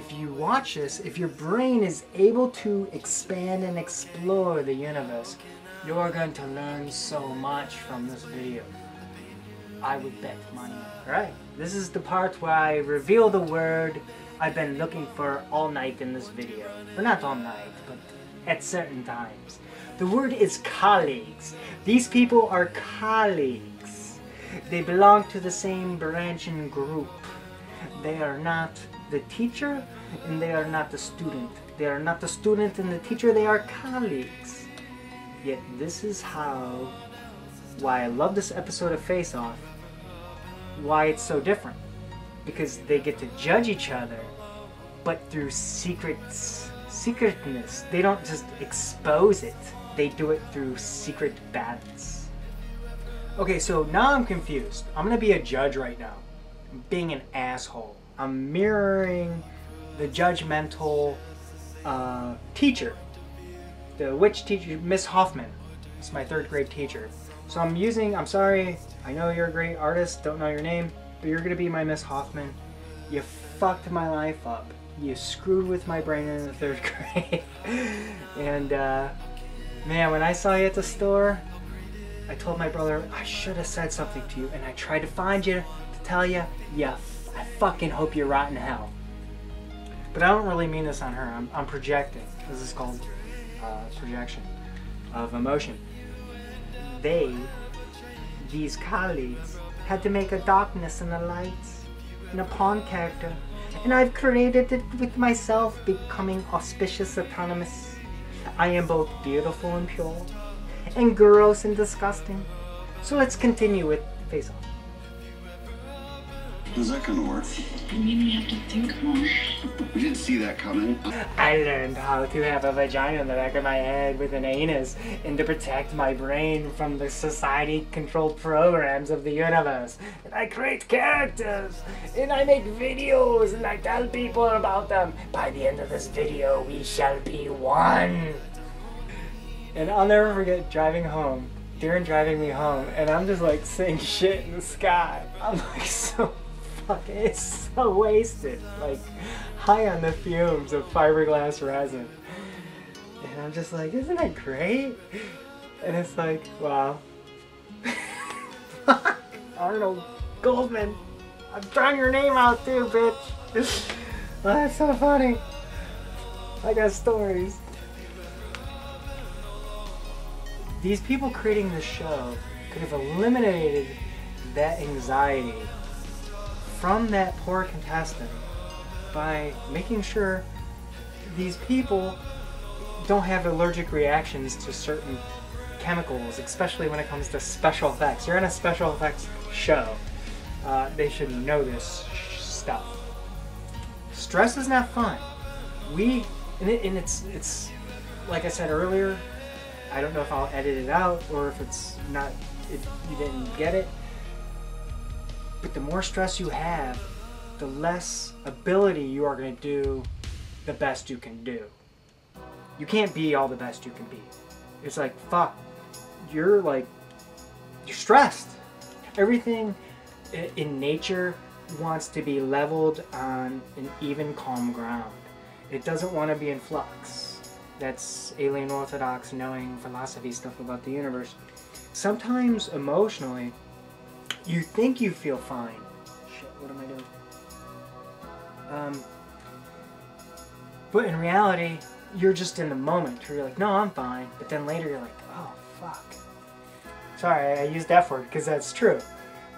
if you watch this, if your brain is able to expand and explore the universe, you're going to learn so much from this video. I would bet money. Alright, this is the part where I reveal the word I've been looking for all night in this video. Well, not all night, but at certain times. The word is colleagues. These people are colleagues. They belong to the same branch and group. They are not the teacher and they are not the student. They are not the student and the teacher, they are colleagues. Yet this is why I love this episode of Face Off, why it's so different. Because they get to judge each other, but through secretness. They don't just expose it, they do it through secret battles. Okay, so now I'm confused. I'm gonna be a judge right now. I'm being an asshole. I'm mirroring the judgmental teacher. The witch teacher, Miss Hoffman. It's my 3rd grade teacher. So I'm sorry, I know you're a great artist, don't know your name, but you're gonna be my Miss Hoffman. You fucked my life up. You screwed with my brain in the 3rd grade. And man, when I saw you at the store, I told my brother, I should have said something to you, and I tried to find you to tell you, yeah, I fucking hope you rot in hell. But I don't really mean this on her, I'm projecting. This is called projection of emotion. These colleagues, had to make a darkness and a light, and a pawn character, and I've created it with myself, becoming auspicious autonomous. I am both beautiful and pure, and gross and disgusting. So let's continue with Face Off. Is that gonna work? I mean, we have to think more. We didn't see that coming. I learned how to have a vagina in the back of my head with an anus, and to protect my brain from the society-controlled programs of the universe. And I create characters, and I make videos, and I tell people about them. By the end of this video, we shall be one. And I'll never forget driving home, Darren driving me home, and I'm just like saying shit in the sky. I'm like it's so wasted, like high on the fumes of fiberglass resin. And I'm just like, isn't that great? And it's like, wow. Arnold Goldman, I'm throwing your name out too, bitch. Oh, that's so funny. I got stories. These people creating this show could have eliminated that anxiety from that poor contestant by making sure these people don't have allergic reactions to certain chemicals, especially when it comes to special effects. You're in a special effects show. They should know this stuff. Stress is not fun. It's like I said earlier, I don't know if I'll edit it out or if it's not, you didn't get it. But the more stress you have, the less ability you are going to do the best you can do. You can't be all the best you can be. It's like, fuck, you're stressed. Everything in nature wants to be leveled on an even, calm ground. It doesn't want to be in flux. That's alien Orthodox knowing philosophy stuff about the universe. Sometimes emotionally, you think you feel fine. Shit, what am I doing? But in reality, you're just in the moment. You're like, no, I'm fine. But then later you're like, oh, fuck. Sorry, I used F word because that's true.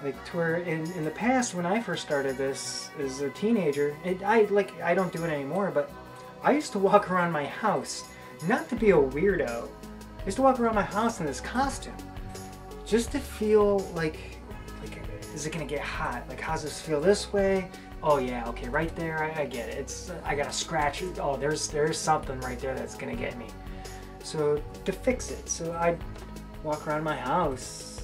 Like, to where in the past, when I first started this as a teenager, I don't do it anymore, but I used to walk around my house, not to be a weirdo. I used to walk around my house in this costume, just to feel like is it gonna get hot? Like, how's this feel this way? Oh yeah, okay, right there, I get it. I gotta scratch it. Oh, there's something right there that's gonna get me. So to fix it, so I'd walk around my house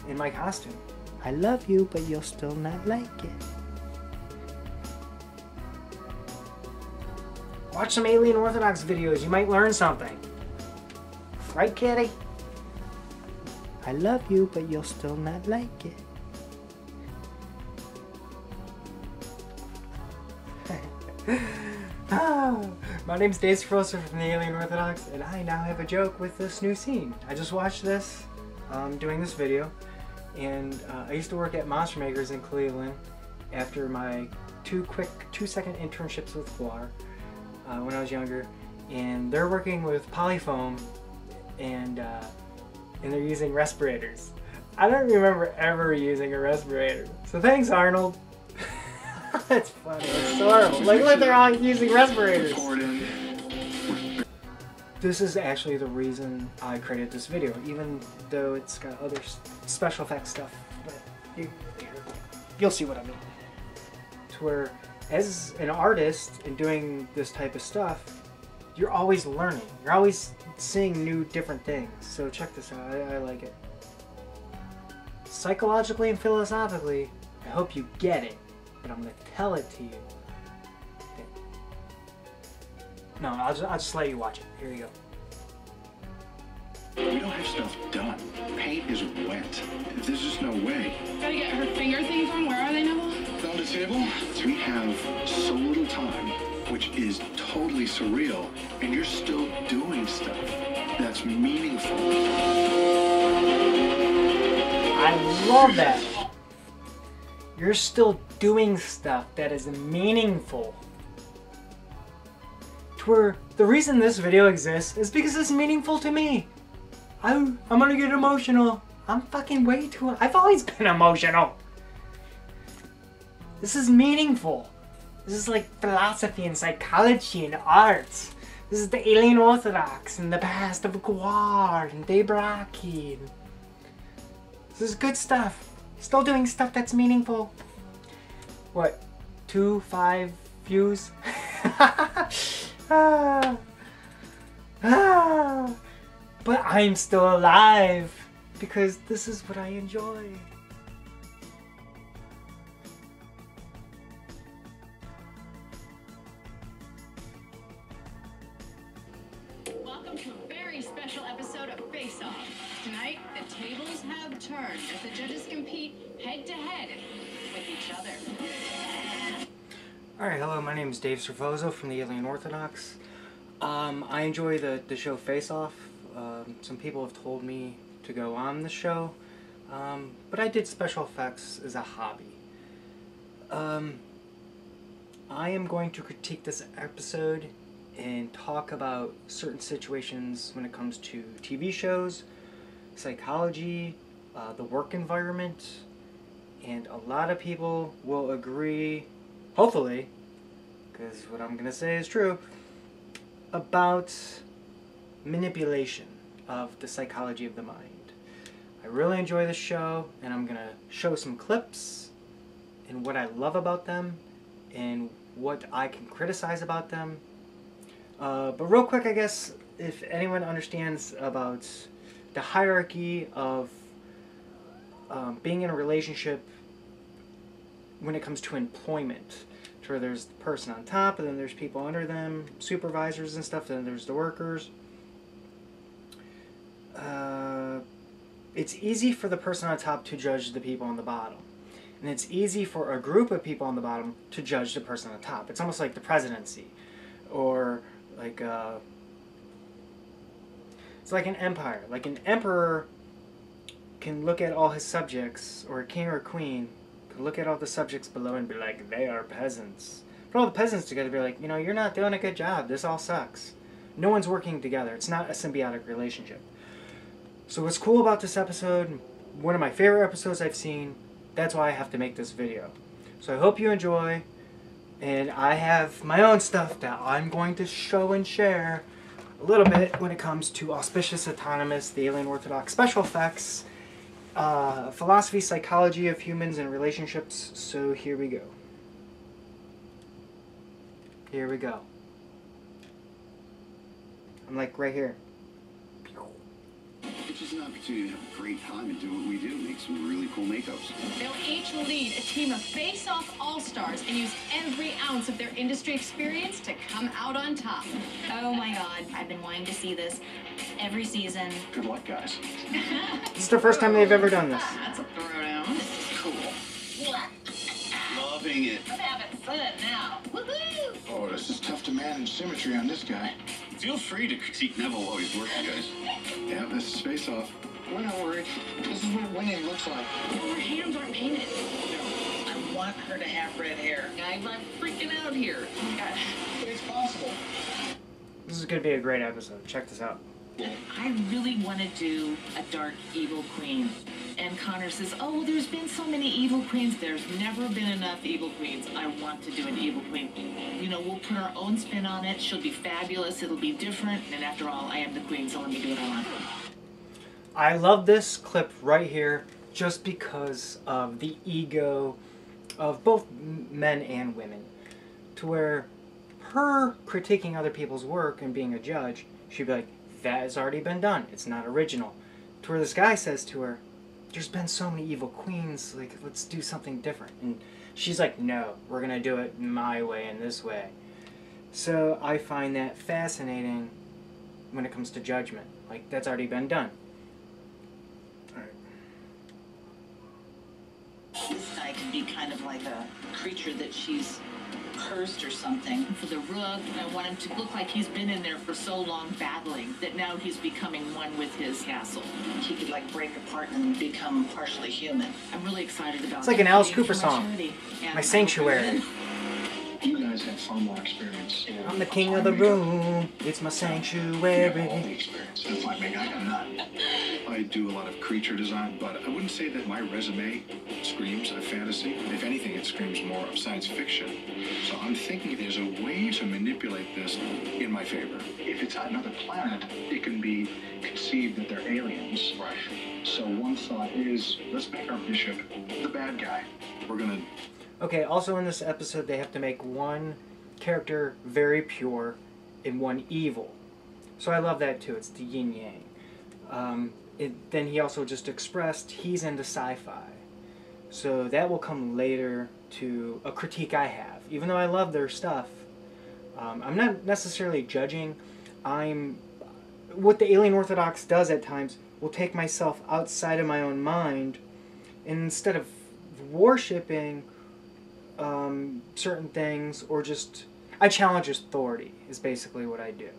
in my costume. I love you, but you'll still not like it. Watch some Alien Orthodox videos, you might learn something. Right, kitty? I love you, but you'll still not like it. My name's Dave from the Alien Orthodox, and I now have a joke with this new scene. I just watched this, doing this video, and I used to work at Monster Makers in Cleveland after my two quick 2-second internships with Guar when I was younger, and they're working with polyfoam, and they're using respirators. I don't remember ever using a respirator, so thanks, Arnold. That's funny. It's horrible. Like, look, they're all using respirators. This is actually the reason I created this video, even though it's got other special effects stuff. But you'll see what I mean. To where, as an artist and doing this type of stuff, you're always learning. You're always seeing new, different things. So check this out. I like it. Psychologically and philosophically, I hope you get it. But I'm gonna tell it to you. No, I'll just let you watch it. Here you go. We don't have stuff done. Paint is wet. There's just no way. Gotta get her finger things on. Where are they, Neville? On the table, we have so little time, which is totally surreal, and you're still doing stuff that's meaningful. I love that. You're still doing stuff that is meaningful. To where the reason this video exists is because it's meaningful to me. I'm gonna get emotional. I'm fucking way too... I've always been emotional. This is meaningful. This is like philosophy and psychology and arts. This is the Alien Orthodox and the past of Guar and Debraki. This is good stuff. Still doing stuff that's meaningful. What? 2-5 views? But I'm still alive because this is what I enjoy. Welcome to a very special episode of Face Off. Tonight, the tables have turned as the judges compete head-to-head with each other. Alright, hello, my name is Dave Servozo from the Alien Orthodox. I enjoy the show Face Off. Some people have told me to go on the show, but I did special effects as a hobby. I am going to critique this episode and talk about certain situations when it comes to TV shows, psychology, the work environment, and a lot of people will agree, hopefully, because what I'm going to say is true, about manipulation of the psychology of the mind. I really enjoy this show, and I'm going to show some clips and what I love about them and what I can criticize about them. But real quick, I guess, if anyone understands about the hierarchy of being in a relationship when it comes to employment, to where there's the person on top, and then there's people under them, supervisors and stuff, and then there's the workers. It's easy for the person on top to judge the people on the bottom. And it's easy for a group of people on the bottom to judge the person on top. It's almost like the presidency. Or like it's like an empire. Like an emperor can look at all his subjects, or a king or a queen can look at all the subjects below and be like, they are peasants. Put all the peasants together and be like, you know, you're not doing a good job. This all sucks. No one's working together. It's not a symbiotic relationship. So what's cool about this episode, one of my favorite episodes I've seen, that's why I have to make this video. So I hope you enjoy, and I have my own stuff that I'm going to show and share a little bit when it comes to Auspicious Autonomous, the Alien Orthodox, special effects, philosophy, psychology of humans and relationships. So here we go. Here we go. I'm like right here. It's just an opportunity to have a great time and do what we do, make some really cool makeups. They'll each lead a team of face-off all-stars and use every ounce of their industry experience to come out on top. Oh my god, I've been wanting to see this every season. Good luck, guys. This is the first time they've ever done this. That's a throwdown. Cool. Loving it. I'm having fun now. Woohoo! Oh, this is tough to manage symmetry on this guy. Feel free to critique Neville while he's working, guys. Yeah, this is Face Off. We're not worried. This is what winning looks like. Her hands aren't painted. I want her to have red hair. I'm freaking out here. But it's possible. This is going to be a great episode. Check this out. I really want to do a dark evil queen. And Connor says, oh, well, there's been so many evil queens. There's never been enough evil queens. I want to do an evil queen. You know, we'll put our own spin on it. She'll be fabulous. It'll be different. And after all, I am the queen, so let me do what I want. I love this clip right here just because of the ego of both men and women. To where her critiquing other people's work and being a judge, she'd be like, that has already been done. It's not original. To where this guy says to her, there's been so many evil queens, like, let's do something different. And she's like, no, we're going to do it my way and this way. So I find that fascinating when it comes to judgment. Like, that's already been done. Alright. This guy can be kind of like a creature that she's cursed or something. For the rook, I want him to look like he's been in there for so long battling that now he's becoming one with his castle. He could like break apart and become partially human. I'm really excited about it. It's like an Alice Cooper song. My Sanctuary. You guys have far more experience. I'm the king of the room. It's my sanctuary. All the experience. That's like me. I got none. I do a lot of creature design, but I wouldn't say that my resume screams of fantasy. If anything, it screams more of science fiction. So I'm thinking there's a way to manipulate this in my favor. If it's another planet, it can be conceived that they're aliens. Right. So one thought is, let's make our bishop the bad guy. We're gonna... Okay, also in this episode, they have to make one character very pure and one evil. So I love that too. It's the yin-yang. Then he also just expressed he's into sci-fi. So that will come later to a critique I have. Even though I love their stuff, I'm not necessarily judging. What the Alien Orthodox does at times will take myself outside of my own mind, and instead of worshipping certain things, or just, I challenge authority is basically what I do.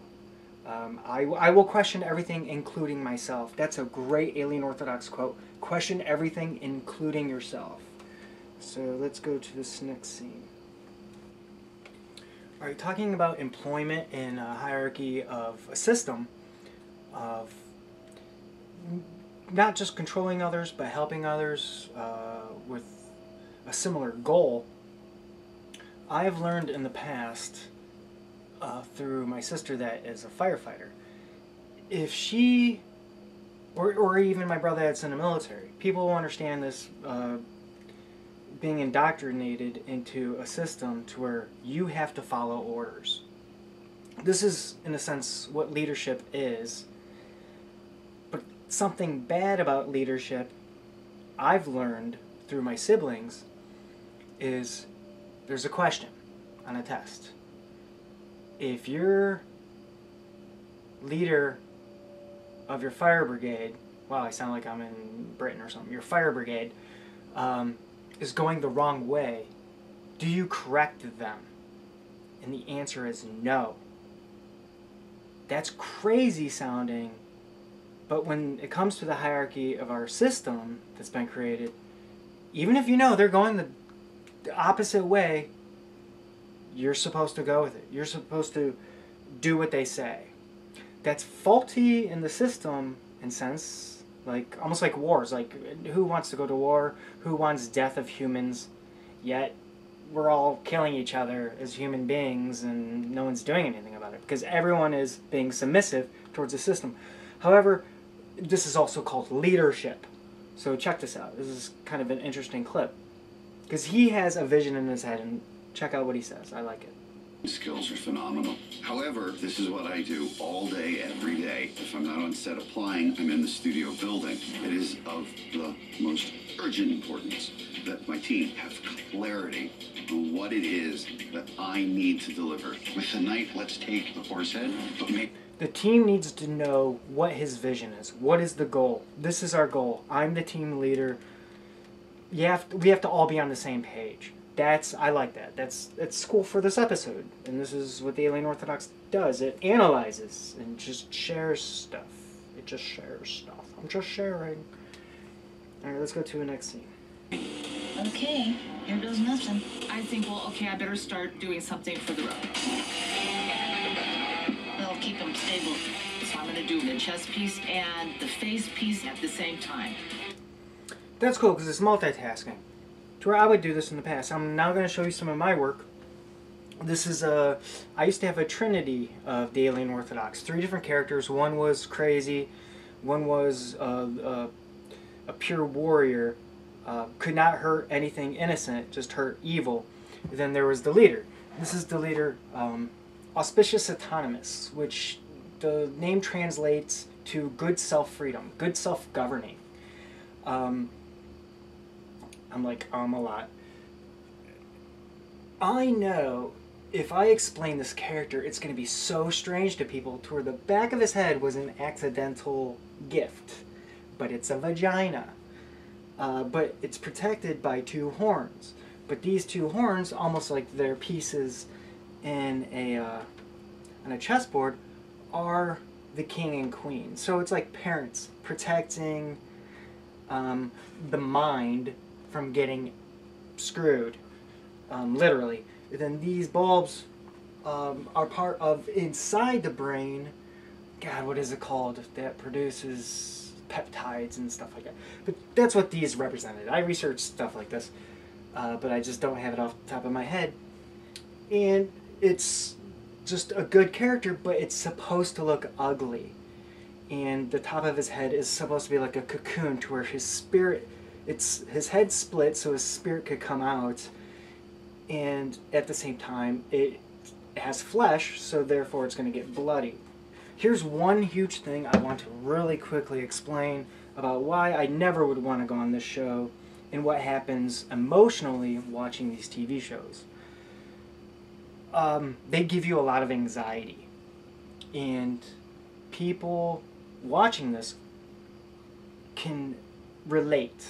I will question everything, including myself. That's a great Alien Orthodox quote. Question everything, including yourself. So let's go to this next scene. Alright, talking about employment in a hierarchy of a system of not just controlling others, but helping others with a similar goal. I have learned in the past through my sister that is a firefighter, if she, or even my brother that's in the military, people will understand this being indoctrinated into a system to where you have to follow orders. This is, in a sense, what leadership is. But something bad about leadership I've learned through my siblings is there's a question on a test. If your leader of your fire brigade, wow, I sound like I'm in Britain or something, your fire brigade is going the wrong way, do you correct them? And the answer is no. That's crazy sounding, but when it comes to the hierarchy of our system that's been created, even if you know they're going the opposite way, you're supposed to go with it. You're supposed to do what they say. That's faulty in the system, in sense, like almost like wars. Like, who wants to go to war? Who wants death of humans? Yet we're all killing each other as human beings, and no one's doing anything about it because everyone is being submissive towards the system. However, this is also called leadership. So check this out. This is kind of an interesting clip because he has a vision in his head, and check out what he says. I like it. Skills are phenomenal. However, this is what I do all day, every day. If I'm not on set applying, I'm in the studio building. It is of the most urgent importance that my team have clarity on what it is that I need to deliver. With the knight, let's take the horse head, but make... The team needs to know what his vision is. What is the goal? This is our goal. I'm the team leader. We have to all be on the same page. I like that. It's cool for this episode. And this is what the Alien Orthodox does. It analyzes and just shares stuff. It just shares stuff. I'm just sharing. Alright, let's go to the next scene. Okay, here goes nothing. I think, well, okay, I better start doing something for the rope. That'll keep them stable. So I'm going to do the chest piece and the face piece at the same time. That's cool because it's multitasking. To where I would do this in the past. I'm now going to show you some of my work. This is I used to have a trinity of the Alien Orthodox. 3 different characters. One was crazy. One was a pure warrior. Could not hurt anything innocent, just hurt evil. And then there was the leader. This is the leader, Auspicious Autonomous, which the name translates to good self-freedom, good self-governing. I'm like, a lot. I know if I explain this character, it's going to be so strange to people to where the back of his head was an accidental gift. But it's a vagina. But it's protected by 2 horns. But these 2 horns, almost like they're pieces in on a chessboard, are the king and queen. So it's like parents protecting the mind from getting screwed, literally. And then these bulbs are part of inside the brain. God, what is it called that produces peptides and stuff like that? But that's what these represented. I researched stuff like this, but I just don't have it off the top of my head. And it's just a good character, but it's supposed to look ugly. And the top of his head is supposed to be like a cocoon to where his spirit, his head split so his spirit could come out. And at the same time, it has flesh, so therefore it's going to get bloody. Here's one huge thing I want to really quickly explain about why I never would want to go on this show and what happens emotionally watching these TV shows. They give you a lot of anxiety. And people watching this can relate.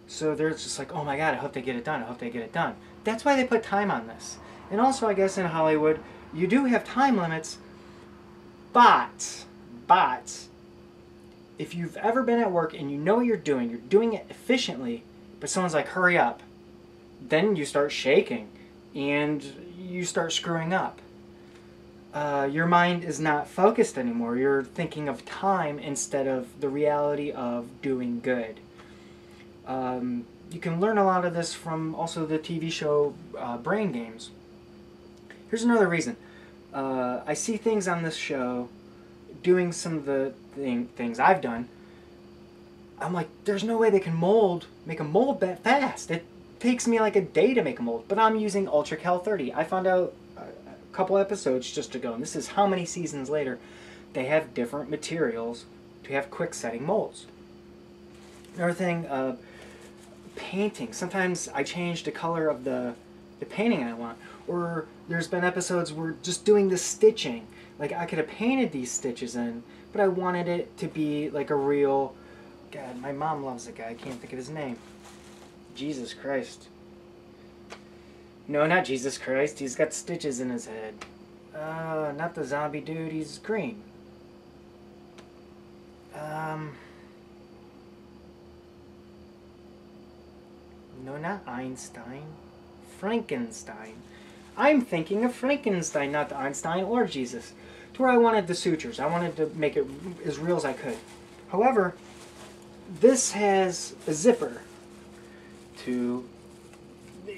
So they're just like, oh my god, I hope they get it done, I hope they get it done. That's why they put time on this. And also, I guess in Hollywood, you do have time limits, but, if you've ever been at work and you know what you're doing it efficiently, but someone's like, hurry up, then you start shaking, and you start screwing up. Your mind is not focused anymore. You're thinking of time instead of the reality of doing good. You can learn a lot of this from also the TV show Brain Games. Here's another reason. I see things on this show, doing some of the things I've done. I'm like, there's no way they can make a mold that fast. It takes me like a day to make a mold. But I'm using Ultra Cal 30. I found out a couple episodes just ago, and this is how many seasons later, they have different materials to have quick setting molds. Another thing, painting. Sometimes I change the color of the painting I want. Or there's been episodes where just doing the stitching. Like I could have painted these stitches in, but I wanted it to be like a real... God, my mom loves the guy. I can't think of his name. Jesus Christ. No, not Jesus Christ. He's got stitches in his head. Not the zombie dude. He's green. No, not Einstein. Frankenstein. I'm thinking of Frankenstein, not the Einstein or Jesus. To where I wanted the sutures. I wanted to make it as real as I could. However, this has a zipper to...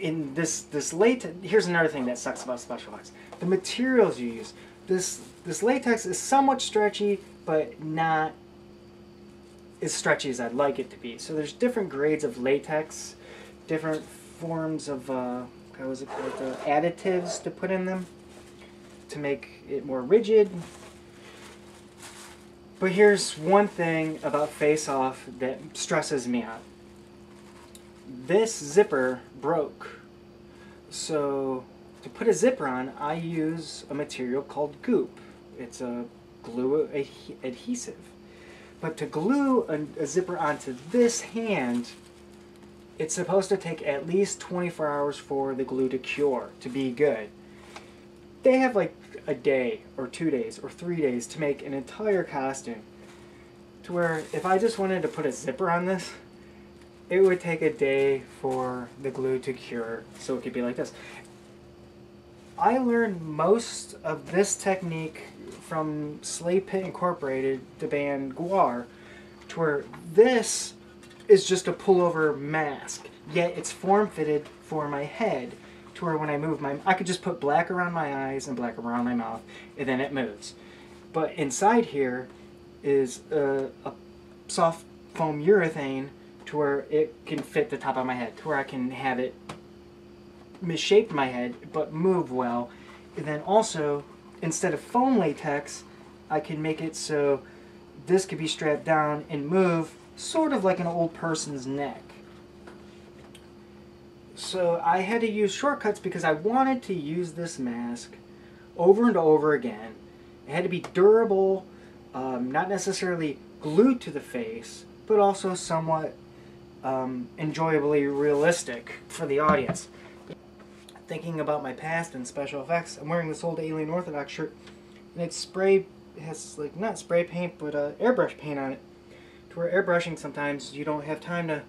In this latex... Here's another thing that sucks about special effects. The materials you use. This latex is somewhat stretchy, but not as stretchy as I'd like it to be. So there's different grades of latex, different forms of... what was it called? Additives to put in them to make it more rigid. But here's one thing about Face Off that stresses me out. This zipper broke. So to put a zipper on, I use a material called goop. It's a glue adhesive. But to glue a zipper onto this hand it's supposed to take at least 24 hours for the glue to cure, to be good. They have like a day or 2 days or 3 days to make an entire costume. To where if I just wanted to put a zipper on this, it would take a day for the glue to cure so it could be like this. I learned most of this technique from Slave Pit Incorporated, the band Guar, to where this is just a pullover mask, yet it's form-fitted for my head, to where when I move I could just put black around my eyes and black around my mouth, and then it moves. But inside here is a soft foam urethane to where it can fit the top of my head, to where I can have it misshape my head but move well. And then also, instead of foam latex, I can make it so this could be strapped down and move sort of like an old person's neck. So I had to use shortcuts because I wanted to use this mask over and over again. It had to be durable, not necessarily glued to the face, but also somewhat enjoyably realistic for the audience. Thinking about my past and special effects, I'm wearing this old Alien Orthodox shirt, and it has like not spray paint, but airbrush paint on it. To where airbrushing sometimes you don't have time to,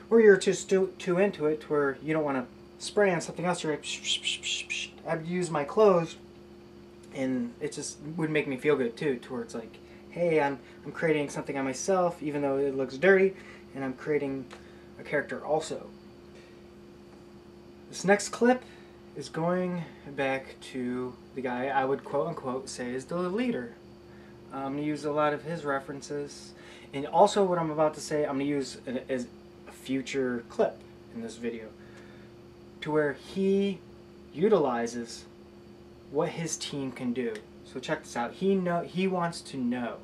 or you're just too into it, to where you don't want to spray on something else. You're like, I'd use my clothes, and it just would make me feel good too. To where it's like, hey, I'm creating something on myself, even though it looks dirty, and I'm creating a character also. This next clip is going back to the guy I would quote-unquote say is the leader. I'm going to use a lot of his references, and also what I'm about to say I'm going to use as a future clip in this video, to where he utilizes what his team can do. So check this out. He wants to know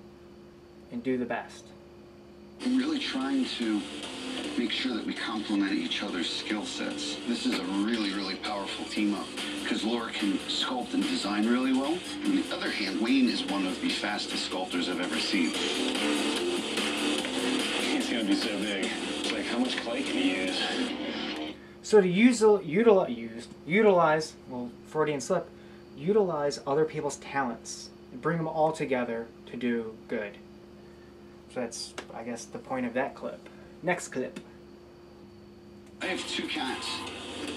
and do the best. I'm really trying to make sure that we complement each other's skill sets. This is a really, really powerful team up because Laura can sculpt and design really well. On the other hand, Wayne is one of the fastest sculptors I've ever seen. He's gonna be so big. It's like, how much clay can he use? So to utilize, well, Freudian slip, utilize other people's talents and bring them all together to do good. So that's, I guess, the point of that clip. Next clip. I have 2 cats.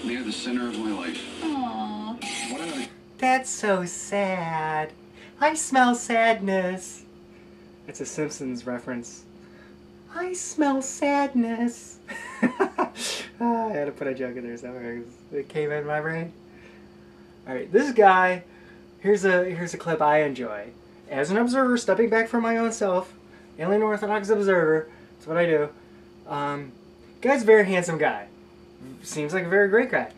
They're the center of my life. Aww. What are they? That's so sad. I smell sadness. It's a Simpsons reference. I smell sadness. I had to put a joke in there somewhere because it came in my brain. Alright, this guy, here's a clip I enjoy. As an observer, stepping back from my own self, Alien Orthodox observer, that's what I do. Guy's a very handsome guy. Seems like a very great guy.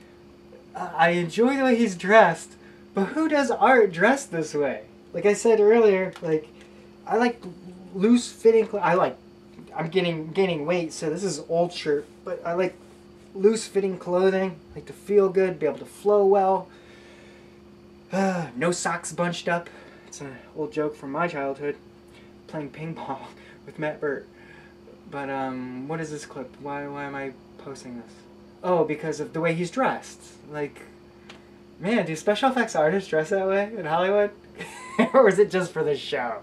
I enjoy the way he's dressed, but who does art dressed this way? Like I said earlier, like I like loose fitting I'm gaining weight, so this is old shirt, but I like loose fitting clothing, like to feel good, be able to flow well. No socks bunched up. It's an old joke from my childhood, playing ping pong with Matt Burt. But what is this clip? Why am I posting this? Oh, because of the way he's dressed. Like, man, do special effects artists dress that way in Hollywood? Or is it just for the show?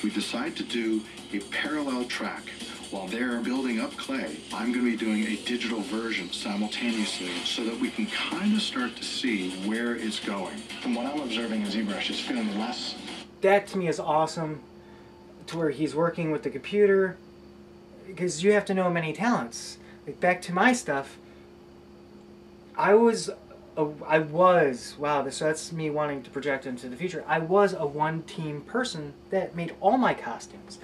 We decide to do a parallel track. While they're building up clay, I'm going to be doing a digital version simultaneously so that we can kind of start to see where it's going. From what I'm observing, ZBrush is feeling less. That to me is awesome, to where he's working with the computer, because you have to know many talents. Like back to my stuff, wow, so that's me wanting to project into the future. I was a one-team person that made all my costumes.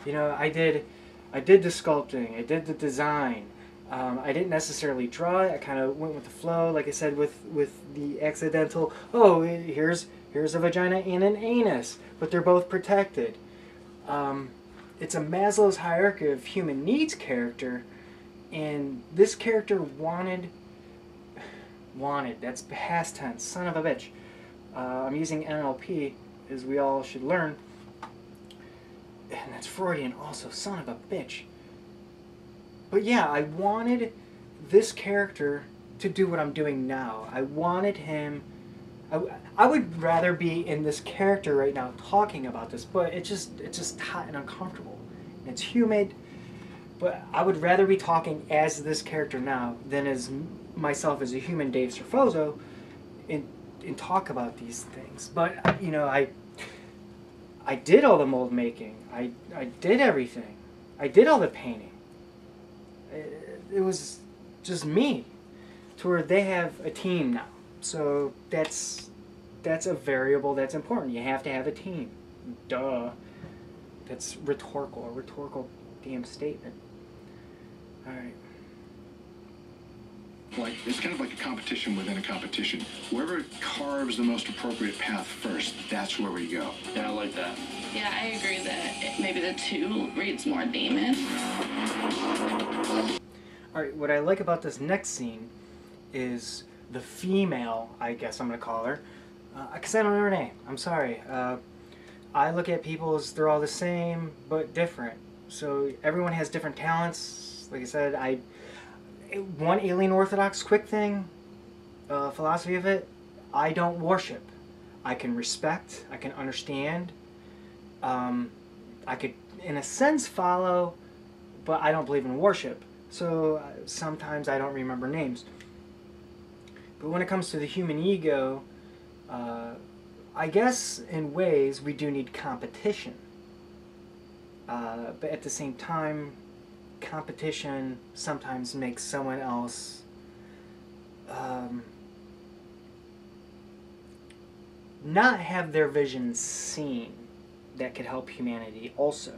You know, I did the sculpting, I did the design. I didn't necessarily draw it. I kind of went with the flow, like I said, with the accidental, oh, here's a vagina and an anus, but they're both protected. It's a Maslow's hierarchy of human needs character, and this character wanted, that's past tense, son of a bitch. I'm using NLP, as we all should learn, and that's Freudian also, son of a bitch. But yeah, I wanted this character to do what I'm doing now. I wanted him... I would rather be in this character right now talking about this, but it's just hot and uncomfortable. It's humid, but I would rather be talking as this character now than as myself as a human Dave Serfozo and talk about these things. But, you know, I did all the mold making. I did everything. I did all the painting. It was just me, to where they have a team now. So that's a variable that's important. You have to have a team. Duh. That's rhetorical. A rhetorical damn statement. Alright. Like, it's kind of like a competition within a competition. Whoever carves the most appropriate path first, that's where we go. Yeah, I like that. Yeah, I agree that maybe the 2 reads more demon. Alright, what I like about this next scene is the female, I guess I'm going to call her, because I don't know her name. I'm sorry. I look at people as they're all the same, but different. So everyone has different talents. Like I said, one alien Orthodox quick thing, philosophy of it, I don't worship. I can respect, I can understand, I could, in a sense, follow, but I don't believe in worship. So sometimes I don't remember names. But when it comes to the human ego, I guess in ways we do need competition. But at the same time, competition sometimes makes someone else not have their vision seen that could help humanity also.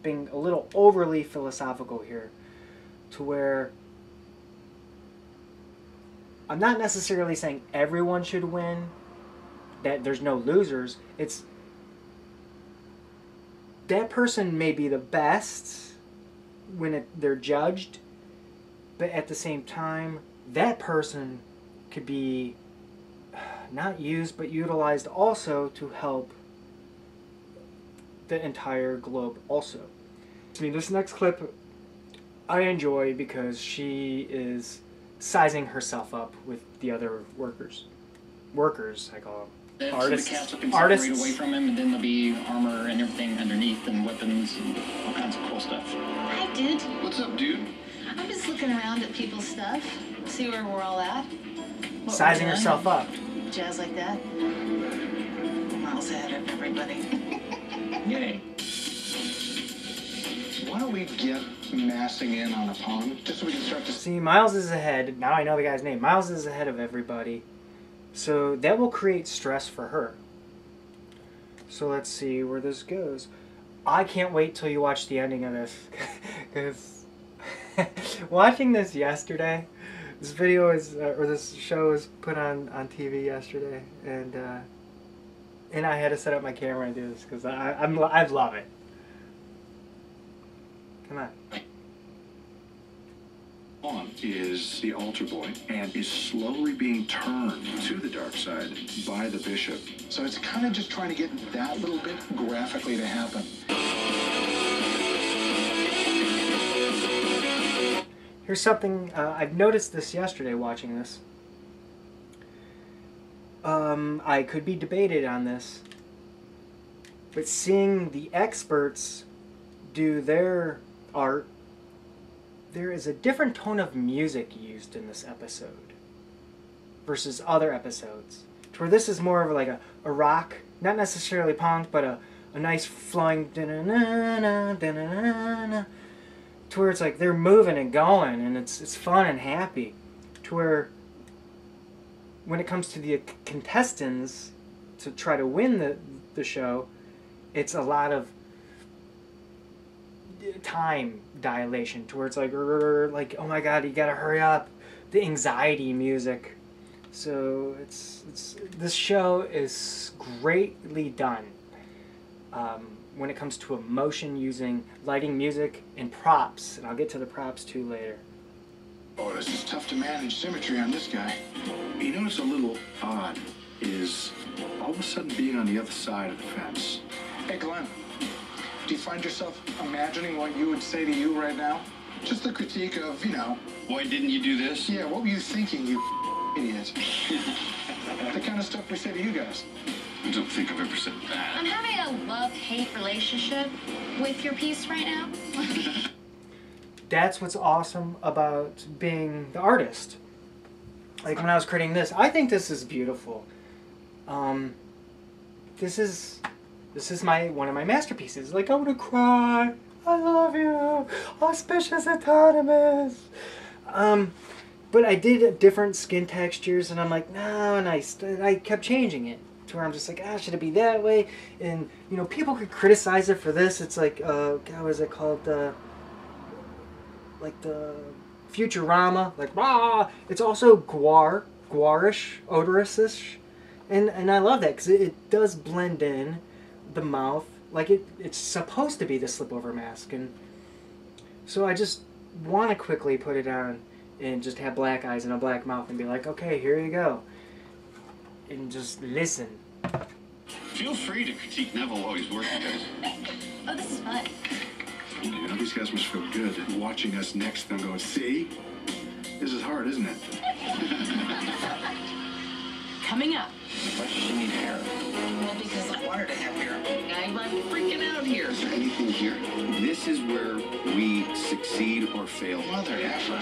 Being a little overly philosophical here, to where I'm not necessarily saying everyone should win, that there's no losers. It's that person may be the best when they're judged, but at the same time, that person could be not used but utilized also to help the entire globe also. I mean, this next clip I enjoy because she is sizing herself up with the other workers. Workers, I call them. Artists. So the castle can separate away from him, and then there'll be armor and everything underneath, and weapons and all kinds of cool stuff. Hi, dude. What's up, dude? I'm just looking around at people's stuff, see where we're all at. What Sizing we're doing. herself up. Jazz like that. Miles ahead of everybody. Yay. Why don't we get massing in on a pond, just so we can start to See, Miles is ahead. Now I know the guy's name. Miles is ahead of everybody. So that will create stress for her. So let's see where this goes. I can't wait till you watch the ending of this. Because watching this yesterday, this video is, or this show was put on TV yesterday. And I had to set up my camera and do this because I love it. Come on. on is the altar boy and is slowly being turned to the dark side by the bishop. So it's kind of just trying to get that little bit graphically to happen. Here's something, I've noticed this yesterday watching this. I could be debated on this, but seeing the experts do their art, there is a different tone of music used in this episode versus other episodes. To where this is more of like a rock, not necessarily punk, but a nice flowing da-na-na-na, da-na-na-na, to where it's like they're moving and going and it's fun and happy. To where when it comes to the contestants to try to win the show, it's a lot of time dilation to where it's like oh my god, you gotta hurry up, the anxiety music. So it's this show is greatly done when it comes to emotion, using lighting, music, and props, and I'll get to the props too later. Oh, this is tough to manage symmetry on this guy. You know what's a little odd is all of a sudden being on the other side of the fence. Hey Glenn, do you find yourself imagining what you would say to you right now? Just the critique of, you know, Why didn't you do this? yeah, what were you thinking, you idiot? The kind of stuff we say to you guys. I don't think I've ever said that. I'm having a love-hate relationship with your piece right now. That's what's awesome about being the artist. Like when I was creating this, I think this is beautiful. This is one of my masterpieces. Like, I want to cry. I love you. Auspicious autonomous. But I did different skin textures, and I'm like, no, and I kept changing it to where I'm just like, should it be that way? And you know, people could criticize it for this. It's like, God, what is it called? Like the Futurama, like It's also guarish, odorous-ish, and I love that because it does blend in the mouth, like it's supposed to be the slip-over mask, and so I just want to quickly put it on and just have black eyes and a black mouth and be like, okay, here you go, and just listen. Feel free to critique Neville while he's working, guys. Oh, this is fun. You know, these guys must feel good watching us next to them going, see? This is hard, isn't it? Coming up. Why does she need hair? Well, because I want her to have hair. I'm freaking out here. Is there anything here? This is where we succeed or fail. Mother effer.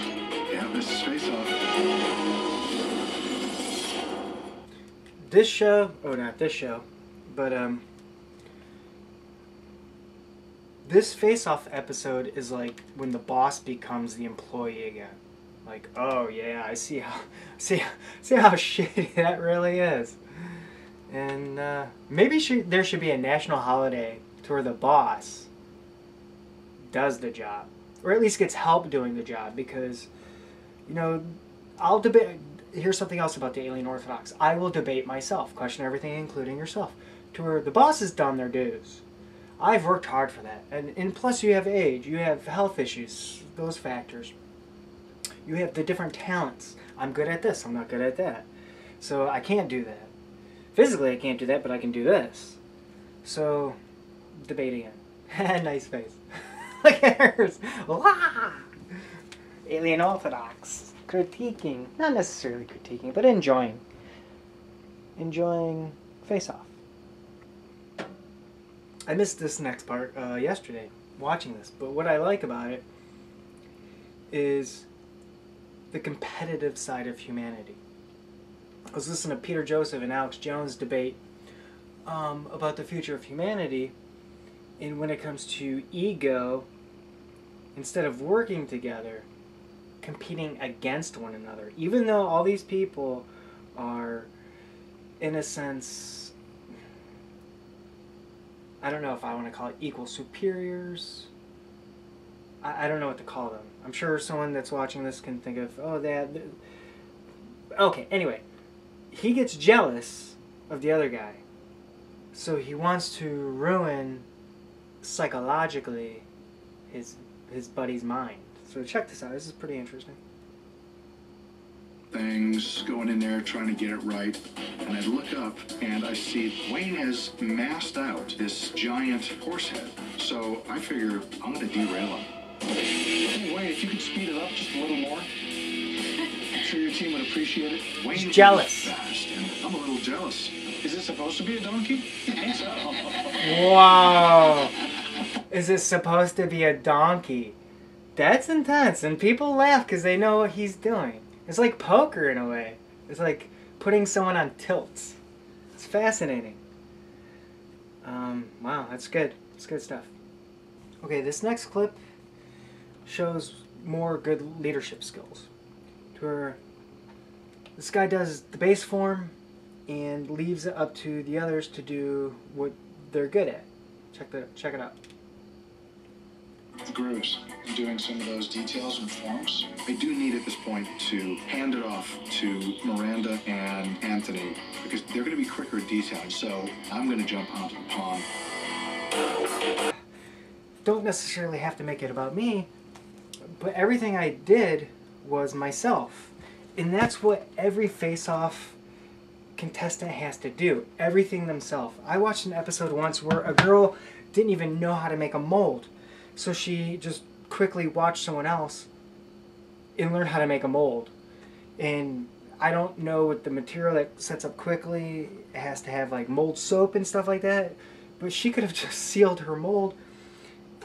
Yeah, this is Face Off. This show, not this show, but this face-off episode is like when the boss becomes the employee again. Like, oh yeah, I see how shitty that really is. And maybe there should be a national holiday to where the boss does the job, or at least gets help doing the job, because, you know, I'll debate. Here's something else about the alien Orthodox. I will debate myself, question everything, including yourself, to where the boss has done their dues. I've worked hard for that. And plus you have age, you have health issues, those factors. You have the different talents. I'm good at this, I'm not good at that. So I can't do that. Physically I can't do that, but I can do this. So, debating it. Nice face. Look at hers. Wah! Alien Orthodox. Critiquing. Not necessarily critiquing, but enjoying. Enjoying Face Off. I missed this next part yesterday, watching this. But what I like about it is the competitive side of humanity. I was listening to Peter Joseph and Alex Jones debate about the future of humanity, and when it comes to ego, instead of working together, competing against one another. Even though all these people are, in a sense, I don't know if I want to call it equal superiors. I don't know what to call them. I'm sure someone that's watching this can think of, oh, that. Okay, anyway. He gets jealous of the other guy. So he wants to ruin, psychologically, his buddy's mind. So check this out. This is pretty interesting. Things, going in there, trying to get it right. And I look up and I see Wayne has masked out this giant horse head. So I figure I'm going to derail him. Hey, Wayne, if you could speed it up just a little more, I'm sure your team would appreciate it. Wayne's jealous. Fast, and I'm a little jealous. Is it supposed to be a donkey? I think so. Wow. Is it supposed to be a donkey? That's intense, and people laugh because they know what he's doing. It's like poker in a way. It's like putting someone on tilts. It's fascinating. Wow, that's good. It's good stuff. Okay, this next clip shows more good leadership skills. To where this guy does the base form and leaves it up to the others to do what they're good at. Check it out. The grooves, doing some of those details and forms. I do need at this point to hand it off to Miranda and Anthony because they're going to be quicker at detailing. So I'm going to jump onto the pond. Don't necessarily have to make it about me, but everything I did was myself. And that's what every face-off contestant has to do. Everything themselves. I watched an episode once where a girl didn't even know how to make a mold. So she just quickly watch someone else and learn how to make a mold. And I don't know what the material that sets up quickly. It has to have like mold soap and stuff like that. But she could have just sealed her mold.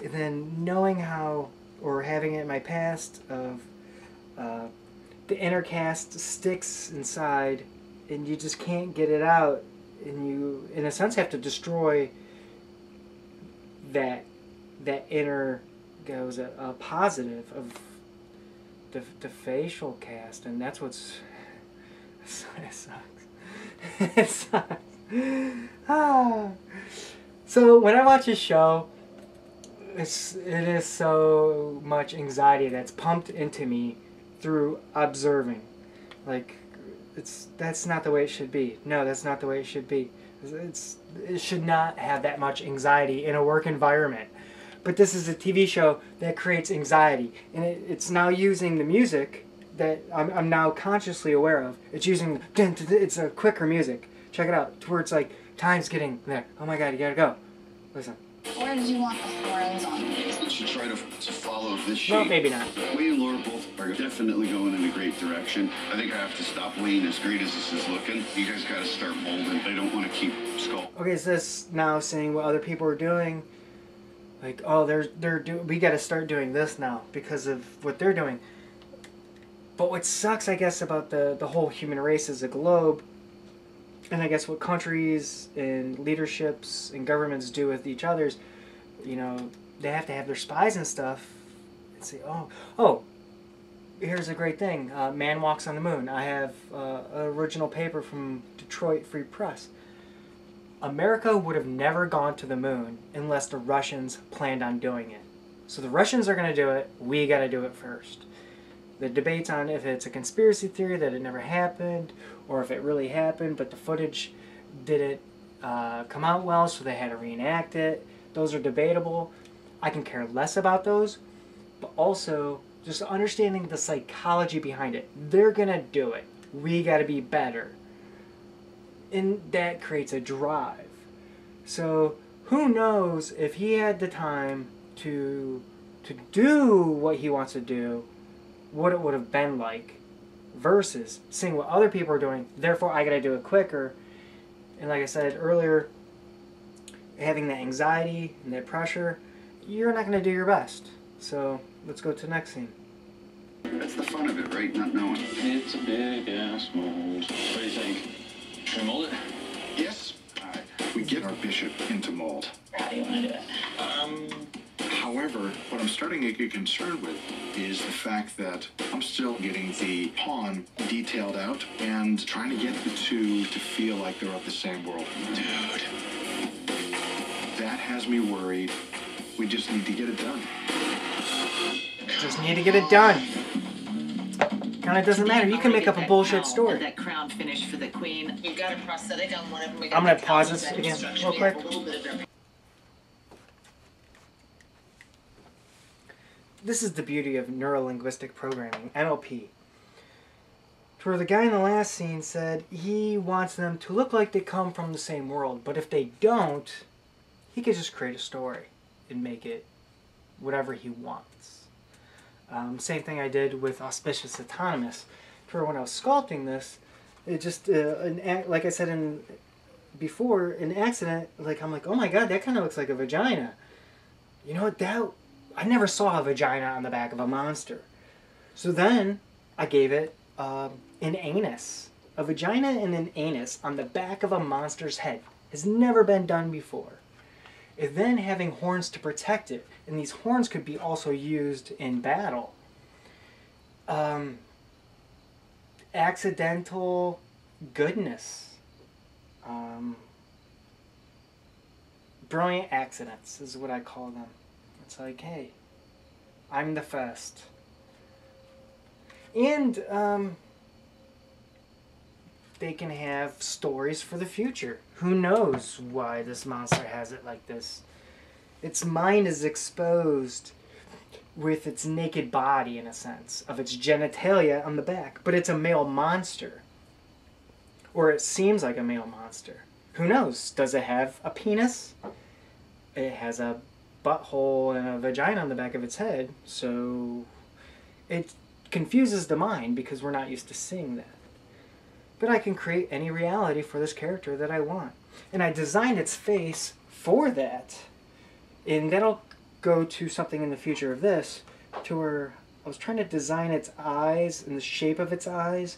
And then knowing how, or having it in my past of the inner cast sticks inside and you just can't get it out. And you, in a sense, have to destroy that inner, goes a positive of the facial cast, and that's what's it sucks. It sucks. So when I watch a show, it is so much anxiety that's pumped into me through observing. Like, that's not the way it should be. No, that's not the way it should be. It should not have that much anxiety in a work environment. But this is a TV show that creates anxiety, and it's now using the music that I'm now consciously aware of. It's using, it's a quicker music. Check it out, to where it's like, time's getting there. Oh my God, you gotta go. Listen. Where did you want the horns on? You should try to follow this shape. Well, maybe not. Wayne and Laura both are definitely going in a great direction. I think I have to stop Wayne, as great as this is looking. You guys got to start molding. I don't want to keep sculpting. Okay, so this now seeing what other people are doing. Like, oh, we got to start doing this now because of what they're doing. But what sucks, I guess, about the whole human race as a globe, and I guess what countries and leaderships and governments do with each other's, you know, they have to have their spies and stuff and say, oh, here's a great thing. Man walks on the moon. I have an original paper from Detroit Free Press. America would have never gone to the moon unless the Russians planned on doing it. So the Russians are going to do it. We got to do it first. The debates on if it's a conspiracy theory that it never happened or if it really happened, but the footage didn't come out well, so they had to reenact it. Those are debatable. I can care less about those, but also just understanding the psychology behind it. They're going to do it. We got to be better. And that creates a drive. So who knows if he had the time to do what he wants to do, what it would have been like, versus seeing what other people are doing, therefore I gotta do it quicker. And like I said earlier, having that anxiety and that pressure, you're not gonna do your best. So let's go to the next scene. That's the fun of it, right? Not knowing. It's a big ass mold. What do you think? Should we mold it? Yes, we get our bishop into mold. How do you want to do it? However, what I'm starting to get concerned with is the fact that I'm still getting the pawn detailed out and trying to get the two to feel like they're of the same world. Dude, that has me worried. We just need to get it done. Just need to get it done. And it doesn't matter. You can make up a bullshit story. That crown finish for the queen. You've got a prosthetic on one of them. I'm going to pause this again real quick. This is the beauty of neurolinguistic programming, NLP. Where the guy in the last scene said he wants them to look like they come from the same world, but if they don't, he could just create a story and make it whatever he wants. Same thing I did with Auspicious Autonomous. For when I was sculpting this, it just, like I said before, an accident, like I'm like, oh my God, that kind of looks like a vagina. You know what, I never saw a vagina on the back of a monster. So then I gave it an anus. A vagina and an anus on the back of a monster's head has never been done before. And then having horns to protect it. And these horns could be also used in battle. Accidental goodness. Brilliant accidents is what I call them. It's like, hey, I'm the first. And they can have stories for the future. Who knows why this monster has it like this? Its mind is exposed with its naked body, in a sense, of its genitalia on the back. But it's a male monster. Or it seems like a male monster. Who knows? Does it have a penis? It has a butthole and a vagina on the back of its head, so it confuses the mind because we're not used to seeing that. But I can create any reality for this character that I want. And I designed its face for that. And that'll go to something in the future of this, to where I was trying to design its eyes and the shape of its eyes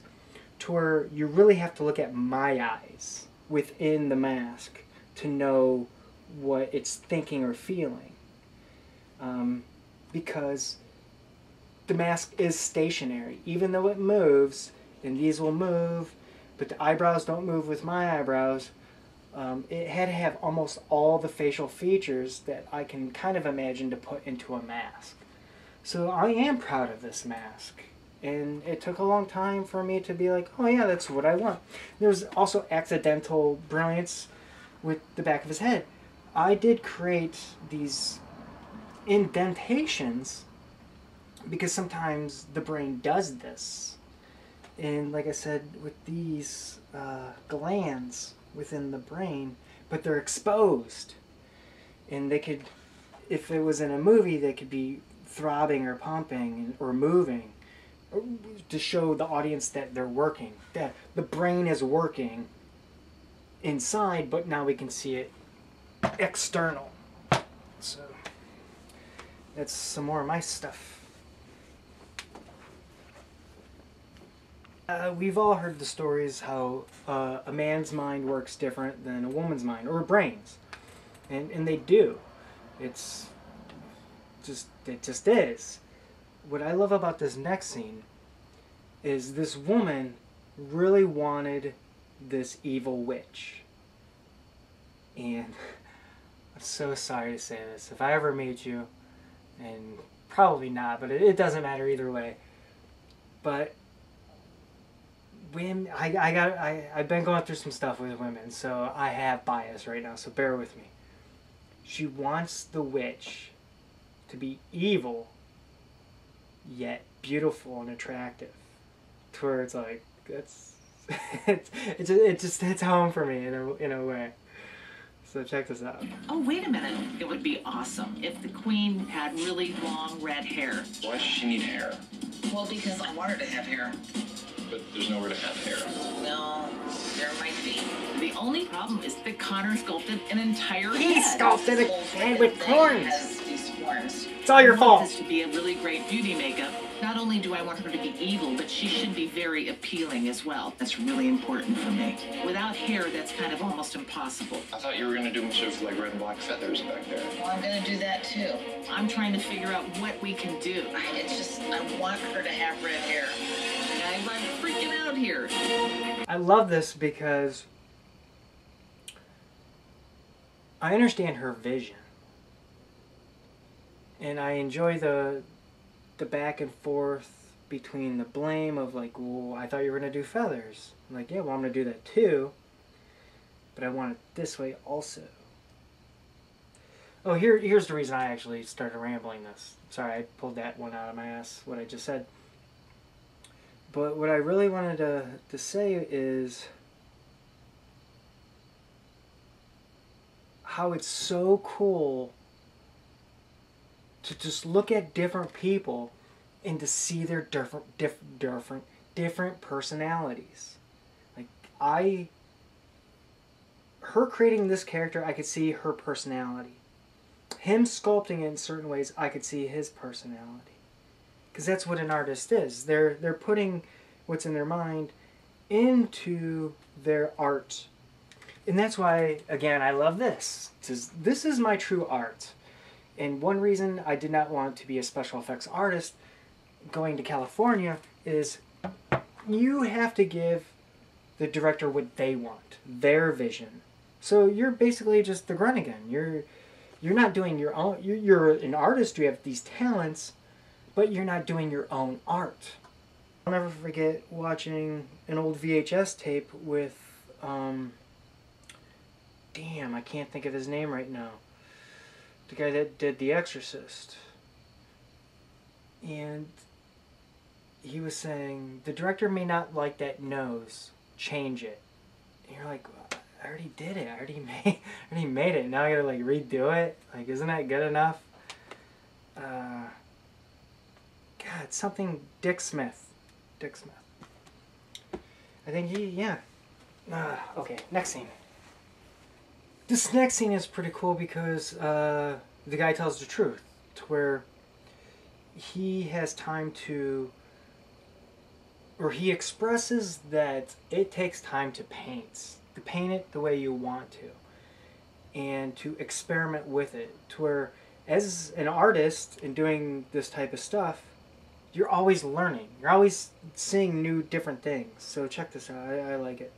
to where you really have to look at my eyes within the mask to know what it's thinking or feeling. Because the mask is stationary. Even though it moves, and these will move, but the eyebrows don't move with my eyebrows, it had to have almost all the facial features that I can kind of imagine to put into a mask. So I am proud of this mask. And it took a long time for me to be like, oh yeah, that's what I want. There was also accidental brilliance with the back of his head. I did create these indentations because sometimes the brain does this. And like I said, with these glands within the brain, but they're exposed. And they could, if it was in a movie, they could be throbbing or pumping or moving to show the audience that they're working, that the brain is working inside, but now we can see it external. So that's some more of my stuff. We've all heard the stories how a man's mind works different than a woman's mind, or brains, and they do. It just is. What I love about this next scene is this woman really wanted this evil witch. And I'm so sorry to say this. If I ever meet you, and probably not, but it doesn't matter either way. But women, I've been going through some stuff with women, so I have bias right now, so bear with me. She wants the witch to be evil, yet beautiful and attractive, to where it's like, that's it just hits home for me in a way. So check this out. Oh, wait a minute. It would be awesome if the queen had really long red hair. Why does she need hair? Well, because I want her to have hair. But there's nowhere to have hair. No, there might be. The only problem is that Connor sculpted an entire head. He sculpted a head with horns. Has these horns. It's all your I fault. want this to be a really great beauty makeup. Not only do I want her to be evil, but she should be very appealing as well. That's really important for me. Without hair, that's kind of almost impossible. I thought you were gonna do much of like red and black feathers back there. Well, I'm gonna do that too. I'm trying to figure out what we can do. It's just, I want her to have red hair. I'm freaking out here. I love this because I understand her vision. And I enjoy the back and forth between the blame of like, well, I thought you were going to do feathers. I'm like, yeah, well, I'm going to do that too. But I want it this way also. Oh, here's the reason I actually started rambling this. Sorry, I pulled that one out of my ass, what I just said. But what I really wanted to say is how it's so cool to just look at different people and to see their different personalities. Like her creating this character, I could see her personality. Him sculpting it in certain ways, I could see his personality. Because that's what an artist is. They're putting what's in their mind into their art. And that's why, again, I love this. This is my true art. And one reason I did not want to be a special effects artist going to California is you have to give the director what they want, their vision. So you're basically just the grunt again. You're not doing your own. You're an artist. You have these talents, but you're not doing your own art. I'll never forget watching an old VHS tape with, damn, I can't think of his name right now. The guy that did The Exorcist. And he was saying, the director may not like that nose, change it. And you're like, I already did it. I already made it. Now I gotta like redo it. Like, isn't that good enough? God, something Dick Smith. Dick Smith. I think yeah. Okay, next scene. This next scene is pretty cool because the guy tells the truth, to where he has time to, or he expresses that it takes time to paint it the way you want to, and to experiment with it, to where as an artist and doing this type of stuff, you're always learning. You're always seeing new, different things. So check this out. I like it.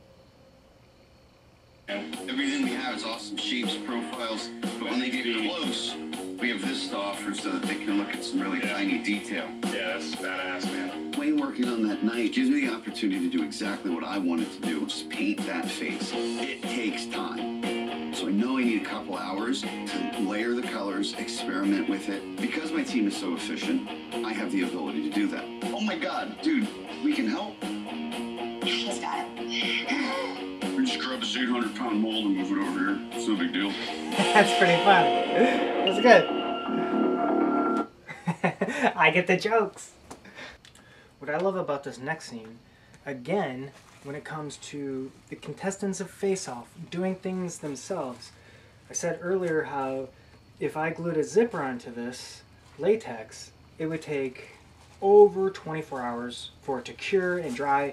Everything we have is awesome shapes, profiles, but when they get close, we have this to offer so that they can look at some really tiny detail. Yeah, that's badass, man. Wayne working on that night gives me the opportunity to do exactly what I wanted to do, just paint that face. It takes time. So I know I need a couple hours to layer the colors, experiment with it. Because my team is so efficient, I have the ability to do that. Oh my God, dude, we can help. He's got it. We just grab this 800-pound mold and move it over here. It's no big deal. That's pretty funny. That's good. I get the jokes. What I love about this next scene, again, when it comes to the contestants of Face Off doing things themselves, I said earlier how if I glued a zipper onto this latex, it would take over 24 hours for it to cure and dry.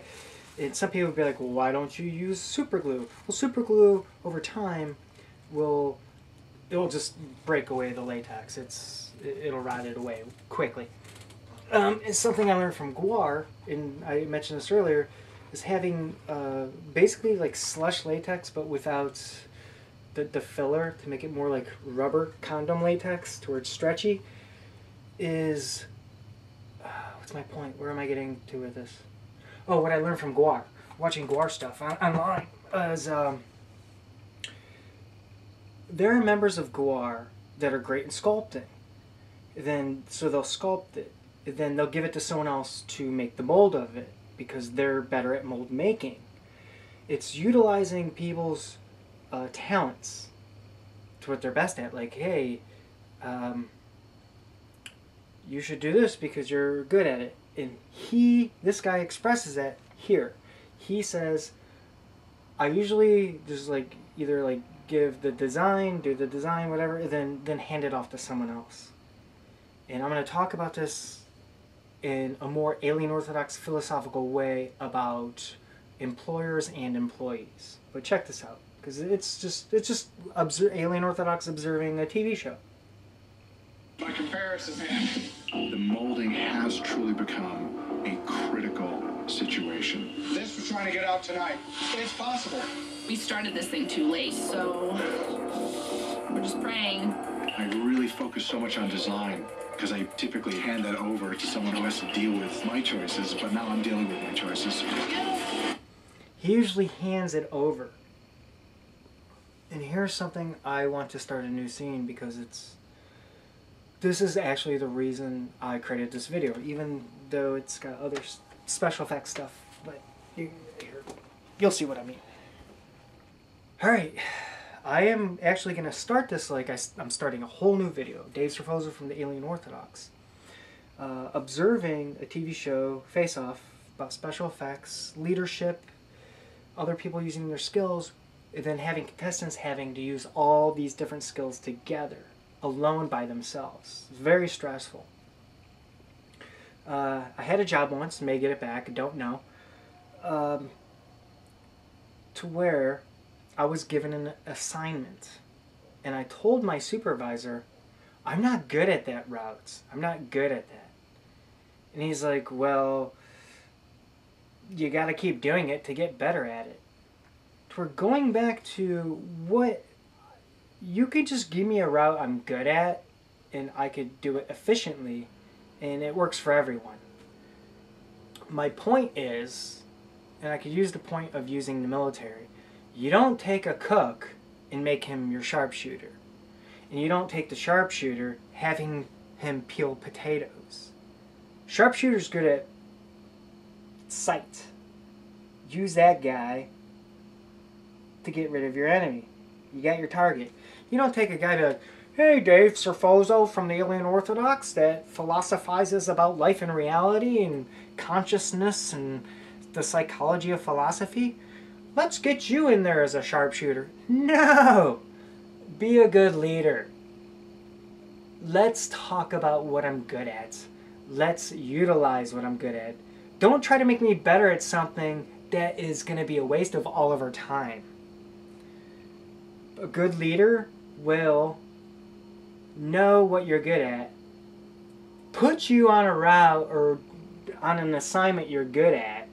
And some people would be like, well, why don't you use super glue? Well, super glue over time it'll just break away the latex. It'll rot it away quickly. It's something I learned from Guar, and I mentioned this earlier, is having basically like slush latex, but without the filler to make it more like rubber condom latex to where it's stretchy. Is what's my point? Where am I getting to with this? Oh, what I learned from Guar, watching Guar stuff online, is there are members of Guar that are great in sculpting. So they'll sculpt it. Then they'll give it to someone else to make the mold of it because they're better at mold making. It's utilizing people's talents to what they're best at. Like, hey, you should do this because you're good at it. And this guy expresses that here. He says, I usually just like either like give the design, do the design, whatever, then hand it off to someone else. And I'm going to talk about this in a more alien Orthodox philosophical way about employers and employees. But check this out, because it's just alien Orthodox observing a TV show. By comparison, man, the molding has truly become a critical situation. This was trying to get out tonight. It's possible. We started this thing too late, so we're just praying. I really focus so much on design because I typically hand that over to someone who has to deal with my choices, but now I'm dealing with my choices. He usually hands it over. And here's something I want to start a new scene because this is actually the reason I created this video, even though it's got other special effects stuff, but you'll see what I mean. Alright, I am actually going to start this like I'm starting a whole new video, Dave's Proposal from the Alien Orthodox, observing a TV show, Face Off, about special effects, leadership, other people using their skills, and then having contestants having to use all these different skills together, alone by themselves. It's very stressful. I had a job once, may get it back, don't know, to where I was given an assignment, and I told my supervisor, I'm not good at that route. I'm not good at that. And he's like, well, you got to keep doing it to get better at it. We're going back to what you could just give me a route I'm good at and I could do it efficiently and it works for everyone. My point is, and I could use the point of using the military, you don't take a cook and make him your sharpshooter. And you don't take the sharpshooter having him peel potatoes. Sharpshooter's good at sight. Use that guy to get rid of your enemy. You got your target. You don't take a guy to, hey, Dave Serfozo from the Alien Orthodox that philosophizes about life and reality and consciousness and the psychology of philosophy. Let's get you in there as a sharpshooter. No! Be a good leader. Let's talk about what I'm good at. Let's utilize what I'm good at. Don't try to make me better at something that is going to be a waste of all of our time. A good leader will know what you're good at, put you on a route or on an assignment you're good at.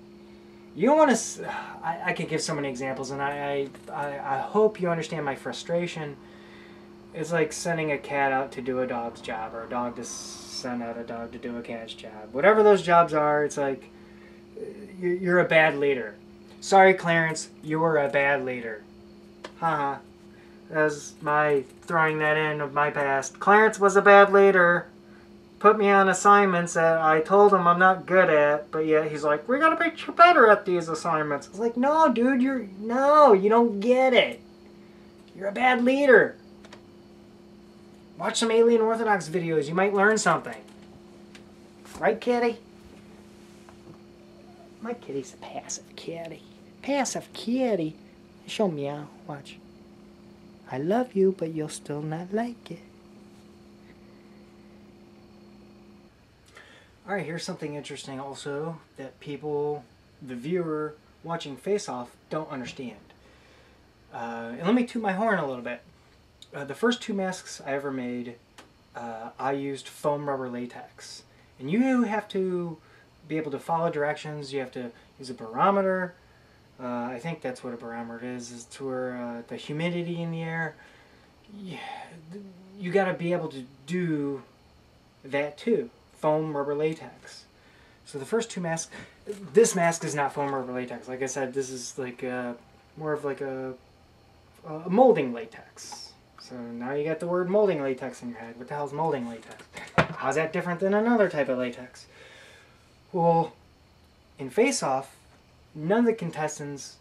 You don't want to... I could give so many examples, and I hope you understand my frustration. It's like sending a cat out to do a dog's job, or a dog to send out a dog to do a cat's job. Whatever those jobs are, it's like you're a bad leader. Sorry, Clarence, you were a bad leader. Haha. That was my throwing that in of my past. Clarence was a bad leader. Put me on assignments that I told him I'm not good at, but yet he's like, we gotta make you better at these assignments. I was like, no, dude, you don't get it. You're a bad leader. Watch some Alien Orthodox videos. You might learn something. Right, kitty? My kitty's a passive kitty. Passive kitty. Show meow. Watch. I love you, but you'll still not like it. Alright, here's something interesting also that people, the viewer watching Face Off, don't understand. And let me toot my horn a little bit. The first 2 masks I ever made, I used foam rubber latex. And you have to be able to follow directions. You have to use a barometer. I think that's what a barometer is to where the humidity in the air. You got to be able to do that too. Foam rubber latex. So the first 2 masks, this mask is not foam rubber latex. Like I said, this is like more of like a molding latex. So now you got the word molding latex in your head. What the hell is molding latex? How's that different than another type of latex? Well, in Face Off, none of the contestants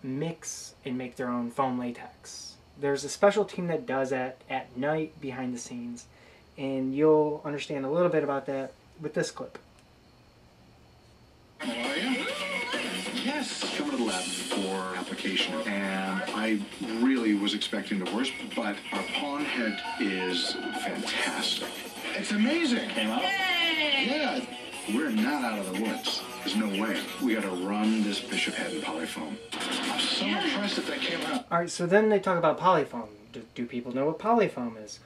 mix and make their own foam latex. There's a special team that does that at night behind the scenes, and you'll understand a little bit about that with this clip. How are you? Yes, coming to the lab for application, and I really was expecting the worst, but our pawn head is fantastic. It's amazing. Came out? Yeah, we're not out of the woods. There's no way. We got to run this bishop head in polyfoam. I'm so impressed that came out. Alright, so then they talk about polyfoam. Do people know what polyfoam is?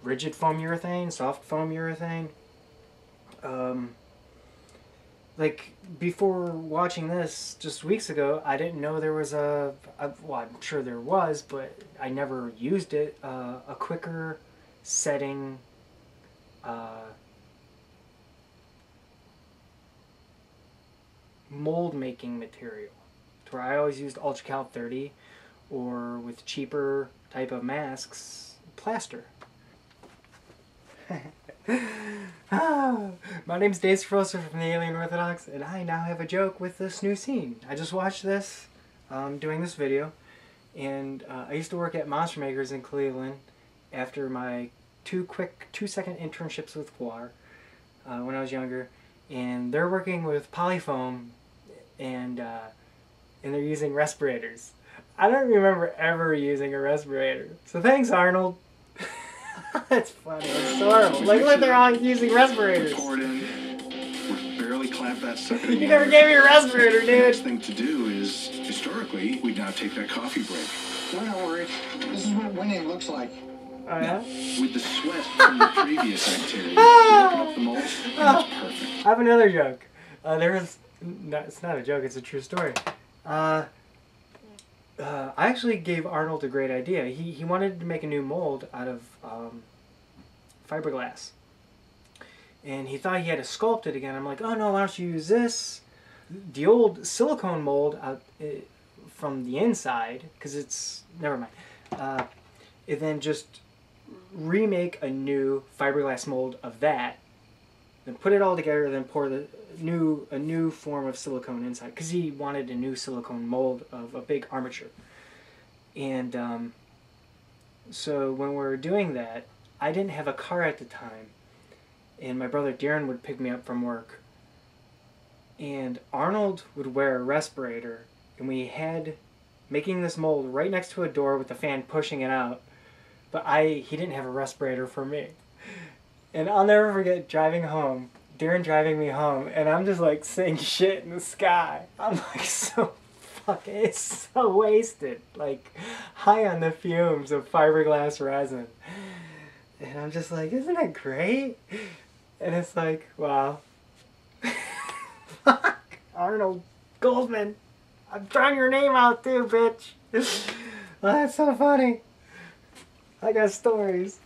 Rigid foam urethane, soft foam urethane. Like, before watching this just weeks ago, I didn't know there was well, I'm sure there was, but I never used it, a quicker setting, mold making material. To where I always used UltraCal 30, or with cheaper type of masks, plaster. My name's Dave Froster from the Alien Orthodox, and I now have a joke with this new scene. I just watched this, doing this video, and I used to work at Monster Makers in Cleveland after my 2-second internships with Guar when I was younger, and they're working with polyfoam, and they're using respirators. I don't remember ever using a respirator, so thanks, Arnold. That's funny. It's horrible. Like, look, they're all using respirators. We barely clamped that sucker. You never gave me a respirator, The dude. next thing to do is, historically, we'd now take that coffee break. No, don't worry. This is what winning looks like. Oh, yeah? With the sweat from the previous activity, open up the mold, and it's perfect. I have another joke. It's not a joke, it's a true story. I actually gave Arnold a great idea. He wanted to make a new mold out of fiberglass. And he thought he had to sculpt it again. I'm like, oh no, why don't you use this? The old silicone mold out from the inside, because it's... never mind. And then just remake a new fiberglass mold of that. Then put it all together, then pour a new form of silicone inside, because he wanted a new silicone mold of a big armature. And so when we were doing that, I didn't have a car at the time, and my brother Darren would pick me up from work, and Arnold would wear a respirator, and we had making this mold right next to a door with the fan pushing it out, but he didn't have a respirator for me. And I'll never forget driving home, Darren driving me home, and I'm just like saying shit in the sky. I'm like it's so wasted, like high on the fumes of fiberglass resin. And I'm just like, isn't it great? And it's like, wow. Arnold Goldman, I'm throwing your name out too, bitch. Oh, that's so funny. I got stories.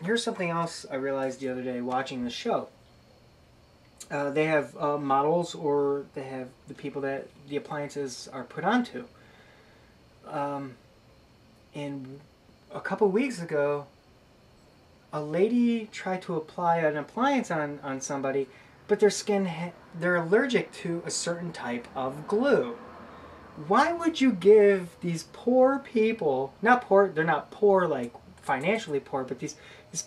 Here's something else I realized the other day watching the show. They have models, or they have the people that the appliances are put onto. And a couple weeks ago, a lady tried to apply an appliance on somebody, but their skin, they're allergic to a certain type of glue. Why would you give these poor people, not poor, they're not poor like financially poor, but these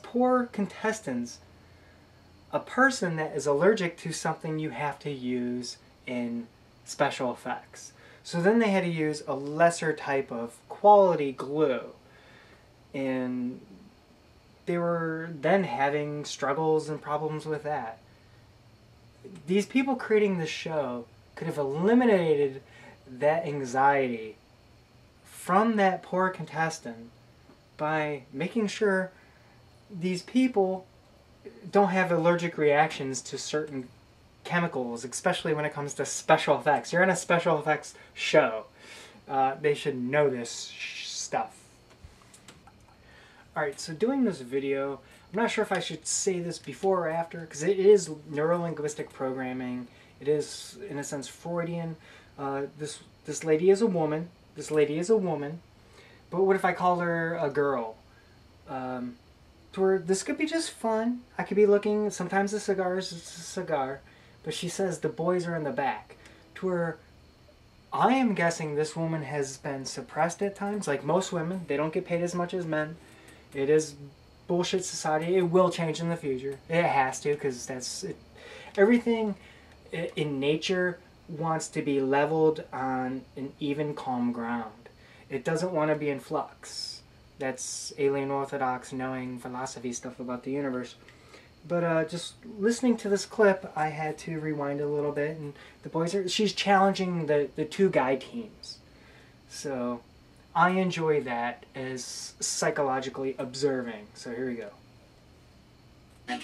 poor contestants, a person that is allergic to something you have to use in special effects? So then they had to use a lesser type of quality glue, and they were then having struggles and problems with that. These people creating the show could have eliminated that anxiety from that poor contestant by making sure these people don't have allergic reactions to certain chemicals, especially when it comes to special effects. You're in a special effects show. They should know this stuff. Alright, so doing this video, I'm not sure if I should say this before or after, because it is neurolinguistic programming. It is, in a sense, Freudian. This lady is a woman. This lady is a woman. But what if I call her a girl? To where this could be just fun. I could be looking, sometimes the cigar is just a cigar, but she says the boys are in the back. To where I am guessing this woman has been suppressed at times. Like most women, they don't get paid as much as men. It is bullshit society. It will change in the future. It has to, because that's it. Everything in nature wants to be leveled on an even, calm ground. It doesn't want to be in flux. That's alien Orthodox knowing philosophy stuff about the universe. But just listening to this clip, I had to rewind a little bit, and the boys are, she's challenging the two guy teams. So I enjoy that as psychologically observing. So here we go.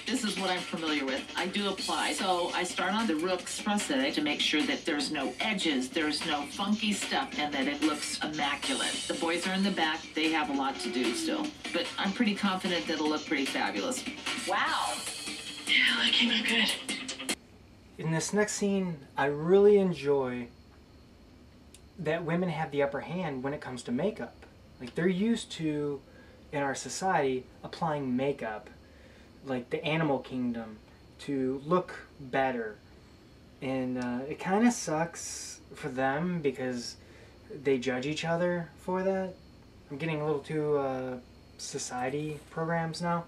This is what I'm familiar with. I do apply. So I start on the Rook's prosthetic to make sure that there's no edges, there's no funky stuff, and that it looks immaculate. The boys are in the back. They have a lot to do still. But I'm pretty confident that it'll look pretty fabulous. Wow. Yeah, looking good. In this next scene, I really enjoy that women have the upper hand when it comes to makeup. Like, they're used to, in our society, applying makeup, like the animal kingdom, to look better. And it kind of sucks for them because they judge each other for that. I'm getting a little too society programs now.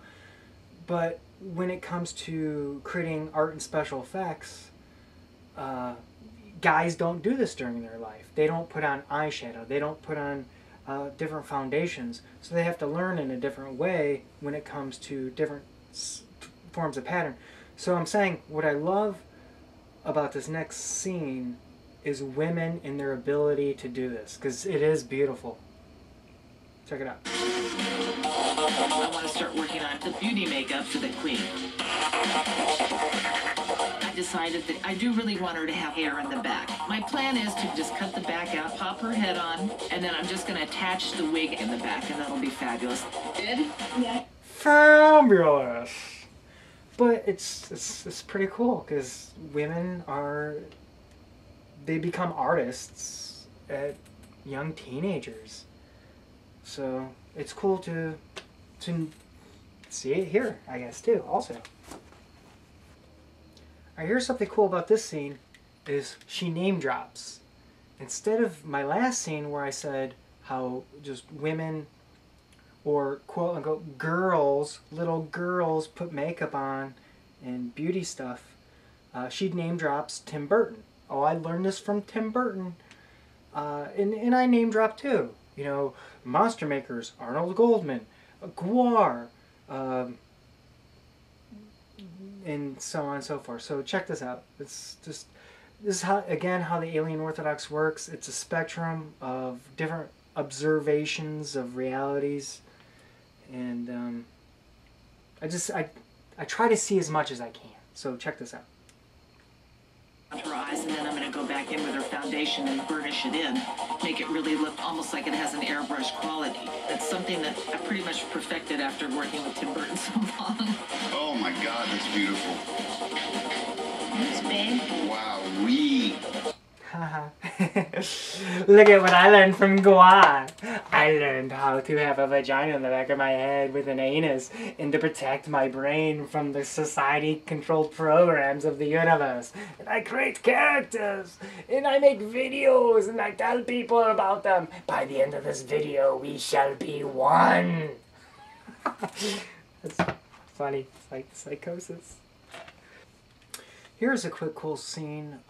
But when it comes to creating art and special effects, guys don't do this during their life. They don't put on eyeshadow. They don't put on different foundations. So they have to learn in a different way when it comes to different forms of pattern. So I'm saying what I love about this next scene is women and their ability to do this, because it is beautiful. Check it out. I want to start working on the beauty makeup for the queen. I decided that I do really want her to have hair in the back. My plan is to just cut the back out, pop her head on, and then I'm just going to attach the wig in the back, and that'll be fabulous. Good? Yeah. Fabulous. But it's pretty cool, because women they become artists at young teenagers. So it's cool to see it here, I guess, too, also. Alright, here's something cool about this scene, is she name drops. Instead of my last scene where I said, how just women or quote unquote girls, little girls, put makeup on and beauty stuff. She name drops Tim Burton. Oh, I learned this from Tim Burton. And I name drop too. You know, monster makers, Arnold Goldman, Guar, and so on and so forth. So check this out. It's just, this is how, again, how the alien Orthodox works. It's a spectrum of different observations of realities, and I try to see as much as I can. So check this out. Her eyes, and then I'm going to go back in with her foundation and burnish it in, make it really look almost like it has an airbrush quality. That's something that I pretty much perfected after working with Tim Burton so long. Oh my God, that's beautiful. Thanks, babe. Wow, we. Look at what I learned from Guar. I learned how to have a vagina in the back of my head with an anus and to protect my brain from the society-controlled programs of the universe. And I create characters, and I make videos, and I tell people about them. By the end of this video, we shall be one. That's funny, like psychosis. Here's a quick cool scene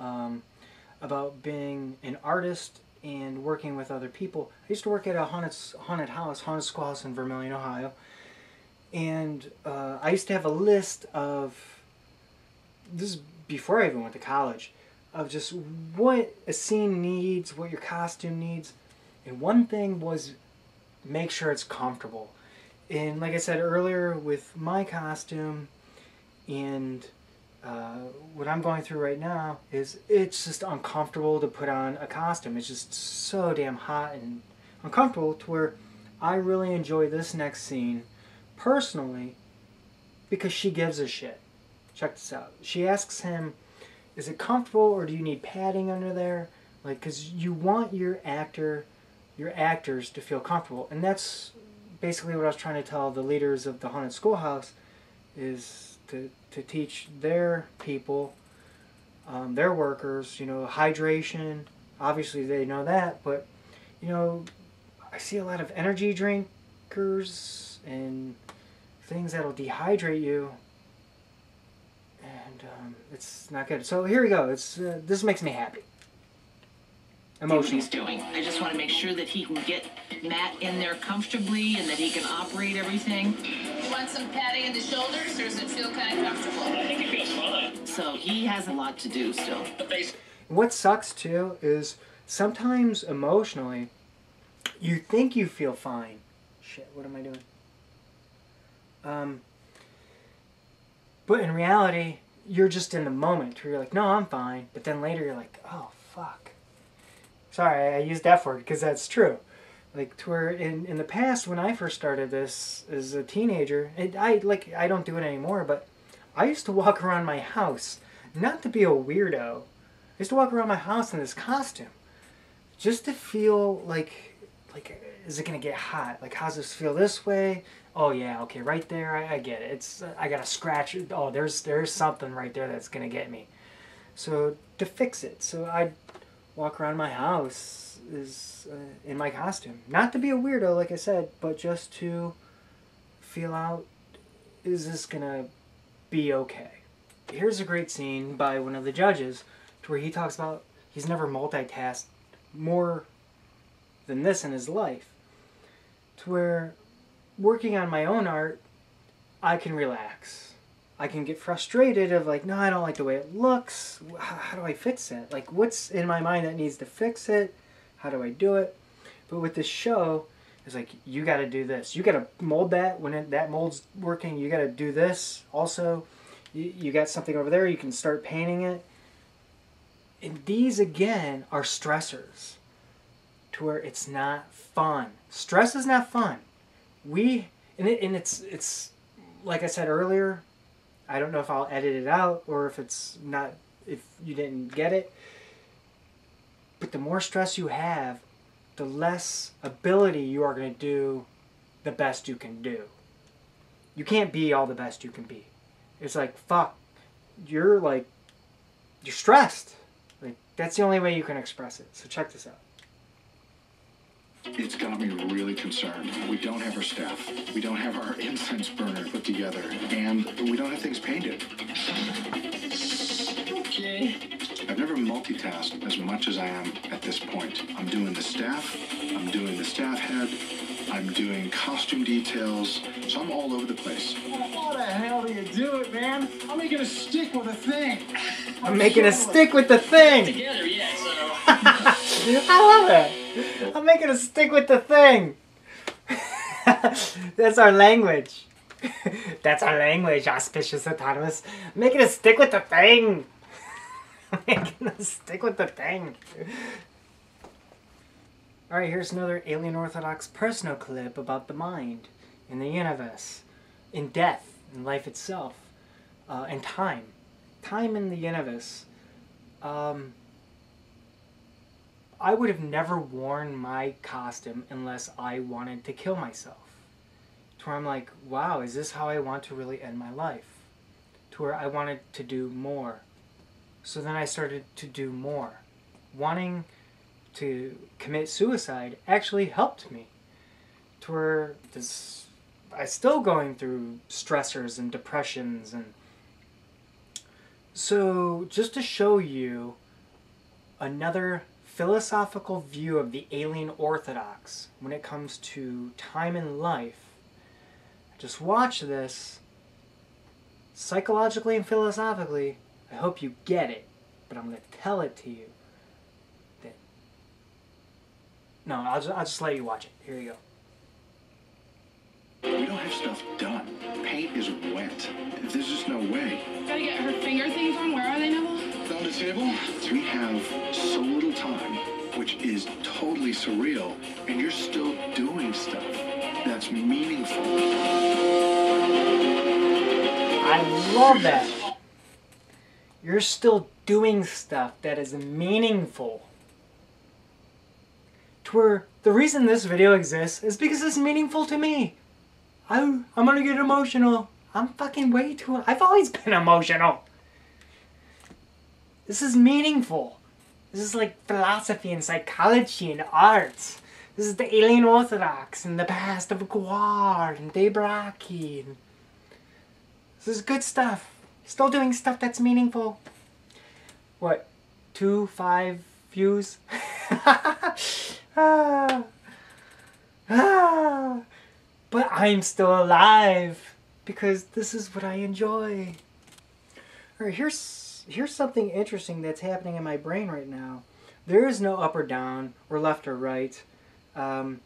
about being an artist and working with other people. I used to work at a haunted schoolhouse in Vermillion, Ohio. And I used to have a list of, this is before I even went to college, of just what a scene needs, what your costume needs. And one thing was make sure it's comfortable. And like I said earlier with my costume and what I'm going through right now is it's just uncomfortable to put on a costume. It's just so damn hot and uncomfortable to where I really enjoy this next scene personally because she gives a shit. Check this out. She asks him, is it comfortable or do you need padding under there? Like, because you want your actors to feel comfortable. And that's basically what I was trying to tell the leaders of the haunted schoolhouse is to teach their people, their workers, you know, hydration. Obviously they know that, but, you know, I see a lot of energy drinkers and things that'll dehydrate you, and it's not good. So here we go. It's this makes me happy. Emotional. He's doing. I just want to make sure that he can get Matt in there comfortably and that he can operate everything. You want some padding in the shoulders, or does it feel kind of comfortable? I think it feels fine. So he has a lot to do still. What sucks too is sometimes emotionally, you think you feel fine. Shit, what am I doing? But in reality, you're just in the moment where you're like, no, I'm fine. But then later you're like, oh, fuck. Sorry, I used F word because that's true. Like, to where in the past, when I first started this as a teenager, I don't do it anymore, but I used to walk around my house, not to be a weirdo. I used to walk around my house in this costume, just to feel like is it gonna get hot? Like, how's this feel this way? Oh yeah, okay, right there, I get it. It's I gotta scratch it. Oh, there's something right there that's gonna get me. So to fix it, so I walk around my house is in my costume. Not to be a weirdo, like I said, but just to feel out, is this gonna be okay? Here's a great scene by one of the judges to where he talks about he's never multitasked more than this in his life. To where working on my own art, I can relax. I can get frustrated of like, no, I don't like the way it looks. How do I fix it? Like, what's in my mind that needs to fix it? How do I do it? But with this show, it's like, you got to do this. You got to mold that. When that mold's working, you got to do this. Also, you got something over there, you can start painting it. And these, again, are stressors to where it's not fun. Stress is not fun. It's like I said earlier, I don't know if I'll edit it out or if you didn't get it. But the more stress you have, the less ability you are going to do the best you can do. You can't be all the best you can be. It's like, fuck, you're stressed. Like, that's the only way you can express it. So check this out. It's got me really concerned. We don't have our staff. We don't have our incense burner put together. And we don't have things painted. Okay. I've never multitasked as much as I am at this point. I'm doing the staff. I'm doing the staff head. I'm doing costume details. So I'm all over the place. How the hell do you do it, man? I'm making a stick with a thing. I'm making a stick with the thing. Together, yeah, so. I love it. I'm making a stick with the thing. That's our language. That's our language, auspicious autonomous. I'm making a stick with the thing. I'm making a stick with the thing. Alright, here's another Alien Orthodox personal clip about the mind, in the universe, in death, in life itself, and time. Time in the universe. I would have never worn my costume unless I wanted to kill myself. To where I'm like, wow, is this how I want to really end my life? To where I wanted to do more. So then I started to do more. Wanting to commit suicide actually helped me. To where I'm still going through stressors and depressions. And so just to show you another philosophical view of the alien orthodox when it comes to time and life, just watch this. Psychologically and philosophically, I hope you get it, but I'm going to tell it to you. No, I'll just let you watch it. Here you go. We don't have stuff done. Paint is wet. There's just no way. Gotta get her finger things on. Where are they, Neville? On the table, we have so little time, which is totally surreal, and you're still doing stuff that's meaningful. I love that. You're still doing stuff that is meaningful. To where the reason this video exists is because it's meaningful to me. I'm gonna get emotional. I'm fucking way too... I've always been emotional. This is meaningful. This is like philosophy and psychology and arts. This is the alien orthodox and the past of Guar and Debraki. This is good stuff. Still doing stuff that's meaningful. What? 2-5 views? But I'm still alive because this is what I enjoy. Alright, here's something interesting that's happening in my brain right now. There is no up or down or left or right. When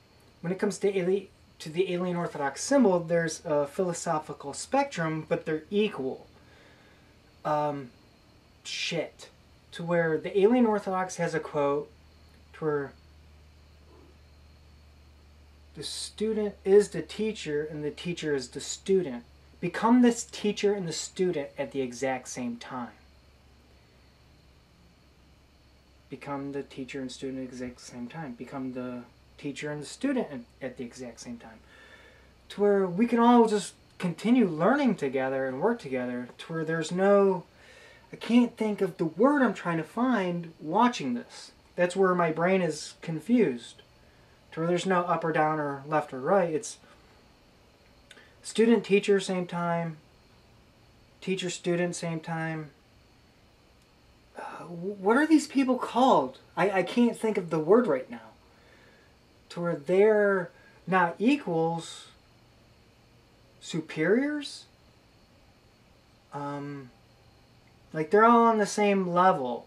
it comes to the alien orthodox symbol, there's a philosophical spectrum, but they're equal. Shit. To where the alien orthodox has a quote to where the student is the teacher and the teacher is the student. Become this teacher and the student at the exact same time. Become the teacher and student at the exact same time. Become the teacher and the student at the exact same time. To where we can all just continue learning together and work together. To where there's no... I can't think of the word I'm trying to find watching this. That's where my brain is confused. To where there's no up or down or left or right. It's student, teacher, same time. Teacher, student, same time. What are these people called? I can't think of the word right now. To where they're not equals, superiors? Like they're all on the same level.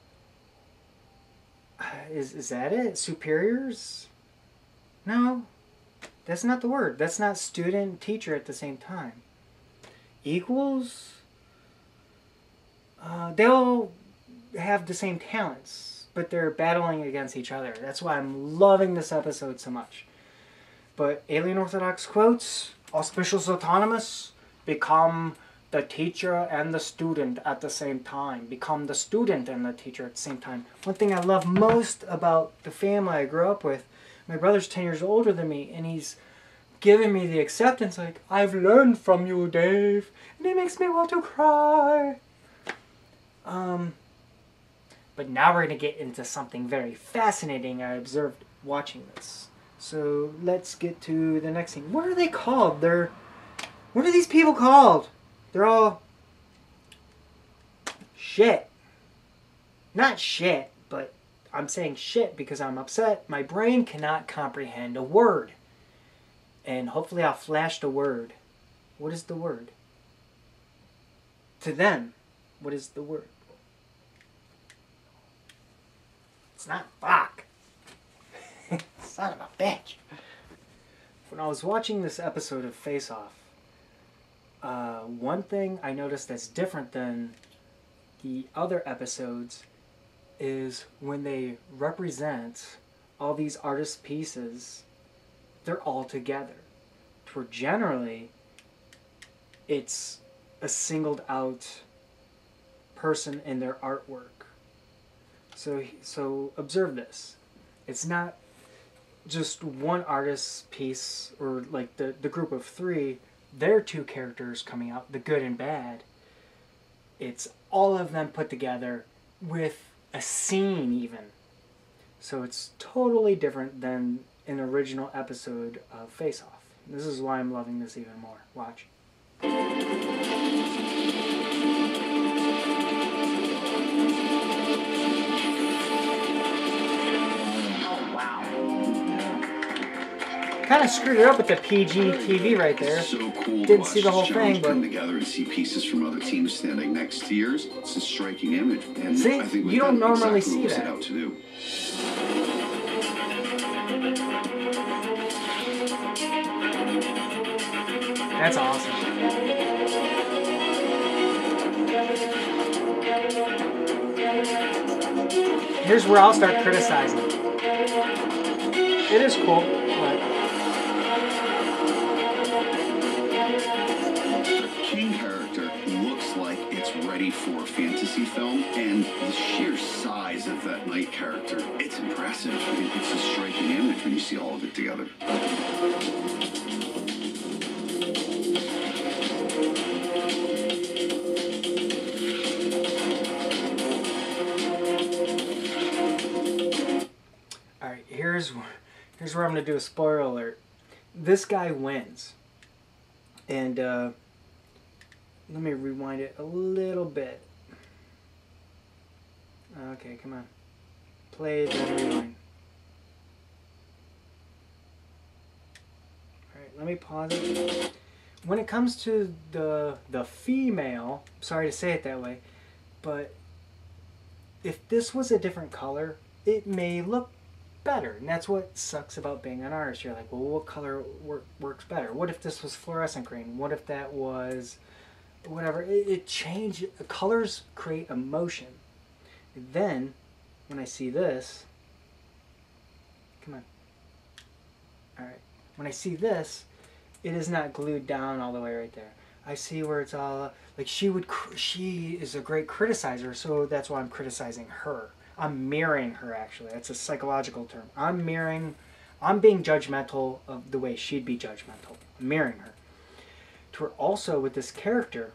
Is that it? Superiors? No. That's not the word. That's not student, teacher at the same time. Equals? They all have the same talents, but they're battling against each other. That's why I'm loving this episode so much. But Alien Orthodox quotes, auspicious autonomous, become the teacher and the student at the same time. Become the student and the teacher at the same time. One thing I love most about the family I grew up with, my brother's 10 years older than me, and he's giving me the acceptance like, I've learned from you, Dave. And it makes me want to cry. But now we're going to get into something very fascinating I observed watching this. So let's get to the next scene. What are they called? What are these people called? They're all shit. Not shit, but I'm saying shit because I'm upset. My brain cannot comprehend a word. And hopefully I'll flash the word. What is the word? To them, what is the word? It's not fuck. Son of a bitch. When I was watching this episode of Face Off, one thing I noticed that's different than the other episodes is when they represent all these artist pieces, they're all together. For generally, it's a singled out person in their artwork. So observe this. It's not just one artist's piece or like the group of three, their two characters coming out, the good and bad. It's all of them put together with a scene even. So it's totally different than an original episode of Face Off. This is why I'm loving this even more. Watch. Kind of screwed it up with the PG TV right there. So cool. Didn't see the whole thing, but come together and see pieces from other teams standing next to yours. It's a striking image, and see, I think you don't normally see set that. out to do. That's awesome. Here's where I'll start criticizing. It is cool, but King character looks like it's ready for a fantasy film, and the sheer size of that knight character, it's impressive. I mean, it's a striking image when you see all of it together. alright, here's where I'm going to do a spoiler alert. This guy wins. And let me rewind it a little bit. Okay, come on. Play, then rewind. Alright, let me pause it. When it comes to the female, sorry to say it that way, but if this was a different color, it may look better. And that's what sucks about being an artist. You're like, well, what color works better? What if this was fluorescent green? What if that was whatever? It changed. Colors create emotion. And then, when I see this, come on. Alright. When I see this, it is not glued down all the way right there. I see where it's all, like she is a great criticizer, so that's why I'm criticizing her. I'm mirroring her, actually. That's a psychological term. I'm being judgmental of the way she'd be judgmental. I'm mirroring her. To her also, with this character,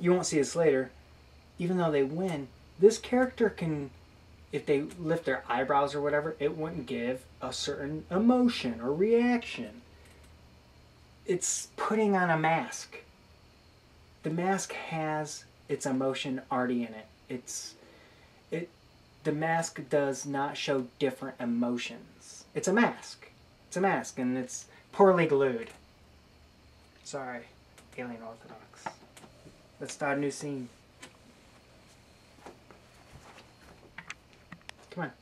you won't see this later, even though they win, this character can, if they lift their eyebrows or whatever, it wouldn't give a certain emotion or reaction. It's putting on a mask. The mask has its emotion already in it. The mask does not show different emotions. It's a mask. It's a mask, and it's poorly glued. Sorry, Alien Orthodox. Let's start a new scene. Come on.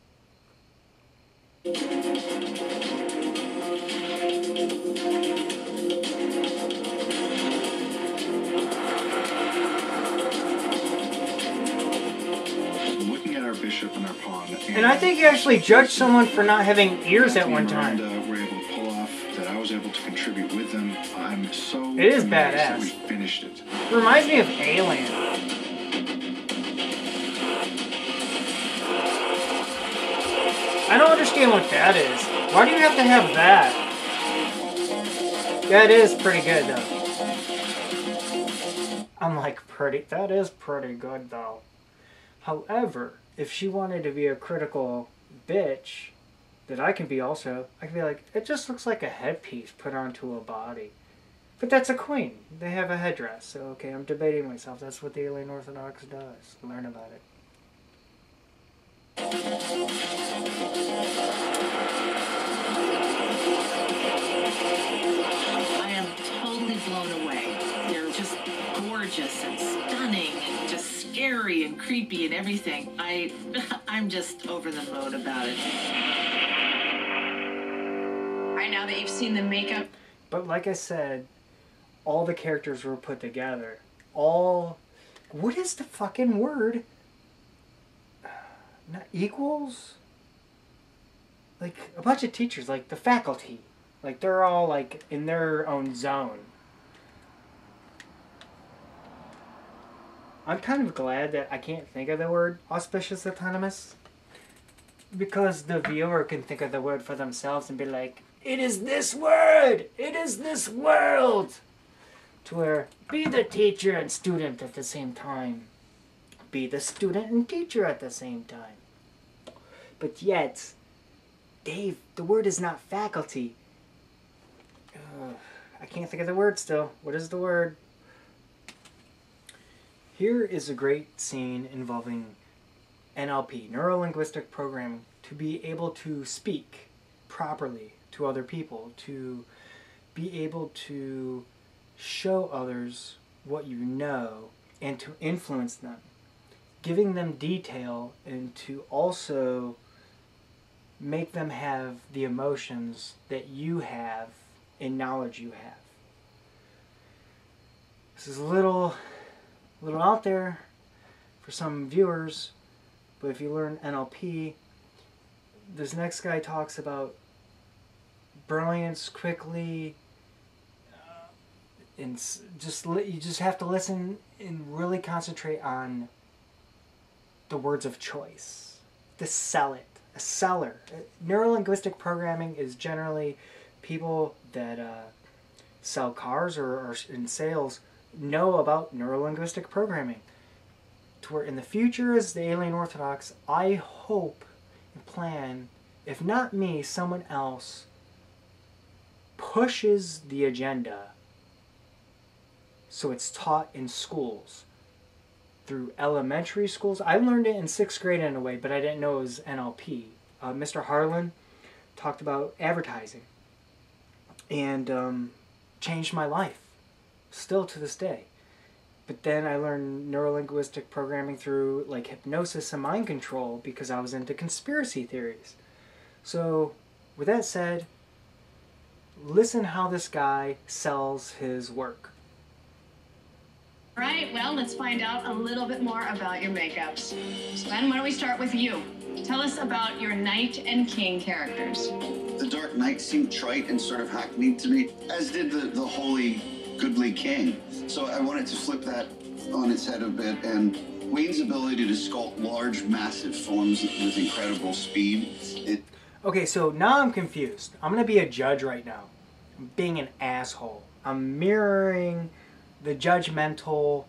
Looking at our bishop and our pawn, And I think you actually judged someone for not having ears at one time. We're able to pull off that. I was able to contribute with them. I'm so It is amazed that badass. we finished it. It reminds me of Alien. I don't understand what that is. Why do you have to have that? That is pretty good, though. I'm like, that is pretty good, though. However, if she wanted to be a critical bitch, that I can be also, I can be like, it just looks like a headpiece put onto a body. But that's a queen. They have a headdress. So, okay, I'm debating myself. That's what the alien Orthodox does. Learn about it. I am totally blown away. They're just gorgeous and stunning and just scary and creepy and everything. I'm just over the moon about it. Right now that you've seen the makeup. But like I said, all the characters were put together. All... What is the fucking word? Not equals? Like, a bunch of teachers, like the faculty. Like, they're all, like, in their own zone. I'm kind of glad that I can't think of the word auspicious autonomous. Because the viewer can think of the word for themselves and be like, it is this word! It is this world! To where, be the teacher and student at the same time. Be the student and teacher at the same time. But yet, Dave, the word is not faculty. I can't think of the word still. What is the word? Here is a great scene involving NLP, neuro-linguistic programming, to be able to speak properly to other people, to be able to show others what you know and to influence them, giving them detail and to also make them have the emotions that you have and knowledge you have. This is a little out there for some viewers, but if you learn NLP, this next guy talks about brilliance quickly, and you just have to listen and really concentrate on the words of choice. To sell it. A seller. Neuro-linguistic programming is generally people that sell cars or are in sales know about neuro-linguistic programming. To where in the future as the alien Orthodox, I hope and plan, if not me, someone else pushes the agenda so it's taught in schools. Through elementary schools. I learned it in 6th grade in a way, but I didn't know it was NLP. Mr. Harlan talked about advertising and changed my life, still to this day. But then I learned neuro-linguistic programming through like hypnosis and mind control because I was into conspiracy theories. So with that said, listen how this guy sells his work. All right, well, let's find out a little bit more about your makeups. Sven, why don't we start with you? Tell us about your Knight and King characters. The Dark Knight seemed trite and sort of hackneyed to me, as did the holy, goodly King. So I wanted to flip that on its head a bit, and Wayne's ability to sculpt large, massive forms with incredible speed. Okay, so now I'm confused. I'm going to be a judge right now. I'm being an asshole. I'm mirroring the judgmental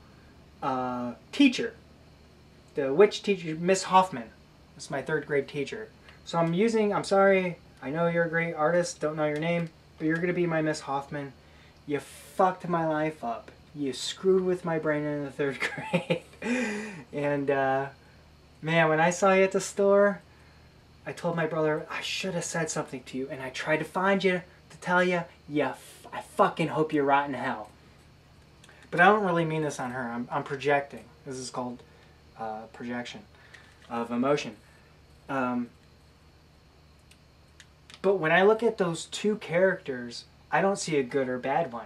teacher. The witch teacher, Miss Hoffman. That's my 3rd grade teacher. So I'm sorry, I know you're a great artist, don't know your name, but you're going to be my Miss Hoffman. You fucked my life up. You screwed with my brain in the 3rd grade. And, man, when I saw you at the store, I told my brother, I should have said something to you, and I tried to find you to tell you, I fucking hope you rot in hell. But I don't really mean this on her. I'm projecting. This is called projection of emotion. But when I look at those two characters, I don't see a good or bad one.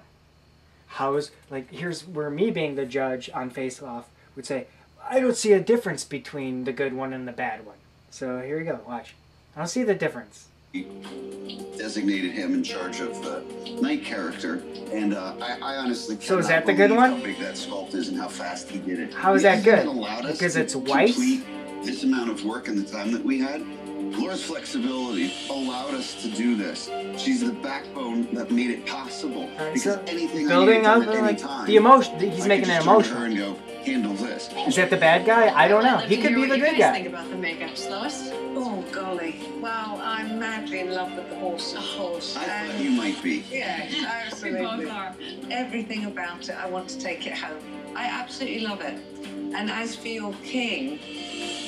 Here's where me being the judge on Face Off would say, I don't see a difference between the good one and the bad one. So here you go, watch. I don't see the difference. Designated him in charge of the Knight character, and I honestly so is that the good one? How big that sculpt is and how fast he did it. How is that good? Because it's white? this amount of work and the time that we had, Laura's flexibility allowed us to do this. She's the backbone that made it possible. Right, because so anything building I up needed done at any like time, the emotion. He's I making could an just turn to emotion. her and go, handle this. Is that the bad guy? I don't know. I'd love He to could hear be what the you good guys guy. think about the makeup, Lois. Oh, golly. Well, I'm madly in love with the horse. A horse. I thought you might be. Yes, We absolutely. both are. Everything about it, I want to take it home. I absolutely love it. And as for your king,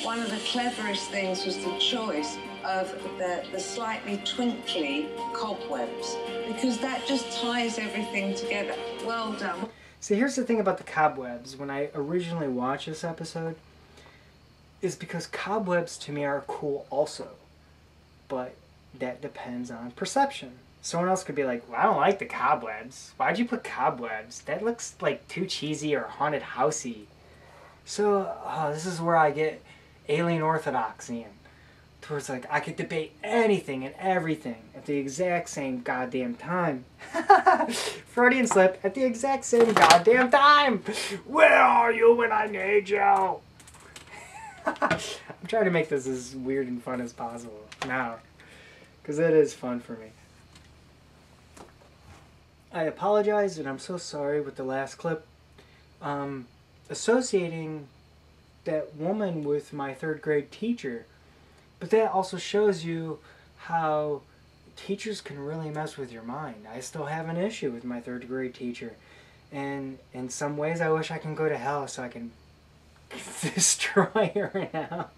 one of the cleverest things was the choice of the slightly twinkly cobwebs, because that just ties everything together. Well done. See, here's the thing about the cobwebs. When I originally watched this episode, is because cobwebs to me are cool also, but that depends on perception. Someone else could be like, well, I don't like the cobwebs. Why'd you put cobwebs? That looks like too cheesy or haunted housey. So this is where I get alien Orthodox in. Towards like, I could debate anything and everything at the exact same goddamn time. Freudian slip, at the exact same goddamn time. Where are you when I need you? I'm trying to make this as weird and fun as possible now, because it is fun for me. I apologize, and I'm so sorry with the last clip. Associating that woman with my 3rd grade teacher, but that also shows you how teachers can really mess with your mind. I still have an issue with my 3rd grade teacher, and in some ways I wish I can go to hell so I can destroy her now.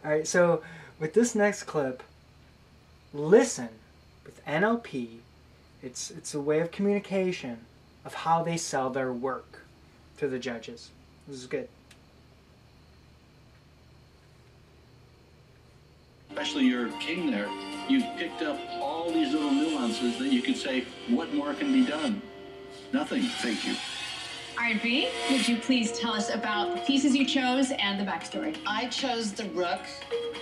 Alright, so with this next clip, listen with NLP. It's a way of communication of how they sell their work to the judges. This is good. Especially your king there, you've picked up all these little nuances that you could say, what more can be done? Nothing. Thank you. All right, V, would you please tell us about the pieces you chose and the backstory? I chose the rook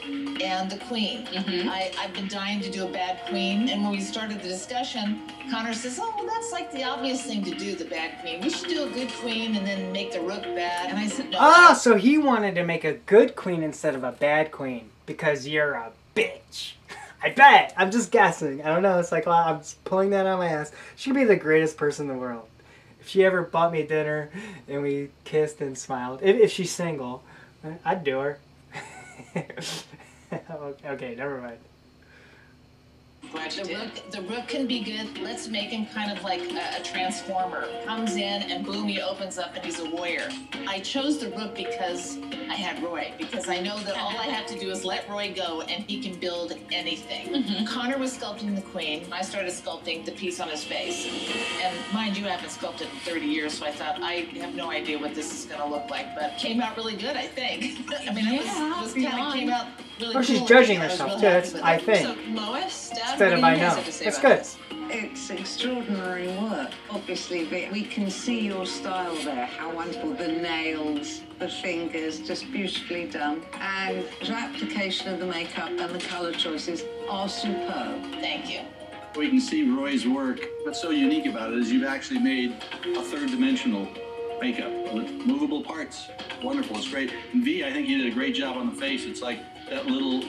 and the queen. I've been dying to do a bad queen, and when we started the discussion, Connor says, oh, well, that's like the obvious thing to do, the bad queen. We should do a good queen and then make the rook bad. And I said, no. So he wanted to make a good queen instead of a bad queen because you're a bitch. I bet. I'm just guessing. I don't know. It's like, well, I'm just pulling that out of my ass. She'd be the greatest person in the world. If she ever bought me dinner and we kissed and smiled, if she's single, I'd do her. Okay, never mind. The rook can be good. Let's make him kind of like a transformer. Comes in and boom, he opens up and he's a warrior. I chose the rook because I had Roy, because I know that all I have to do is let Roy go and he can build anything. Connor was sculpting the queen. I started sculpting the piece on his face. And mind you, I haven't sculpted in 30 years, so I thought, I have no idea what this is going to look like, but came out really good, I think. I mean, it was kind of came out really cool. She's judging I was herself, real too. happy with I it. think. So, Lois, Dad, Instead of I what do you guys know. have to say It's about good. this? It's extraordinary work, obviously, but we can see your style there, how wonderful, the nails, the fingers, just beautifully done. And the application of the makeup and the colour choices are superb. Thank you. We can see Roy's work. What's so unique about it is you've actually made a 3rd-dimensional makeup with movable parts. Wonderful, it's great. And V, I think you did a great job on the face. It's like that little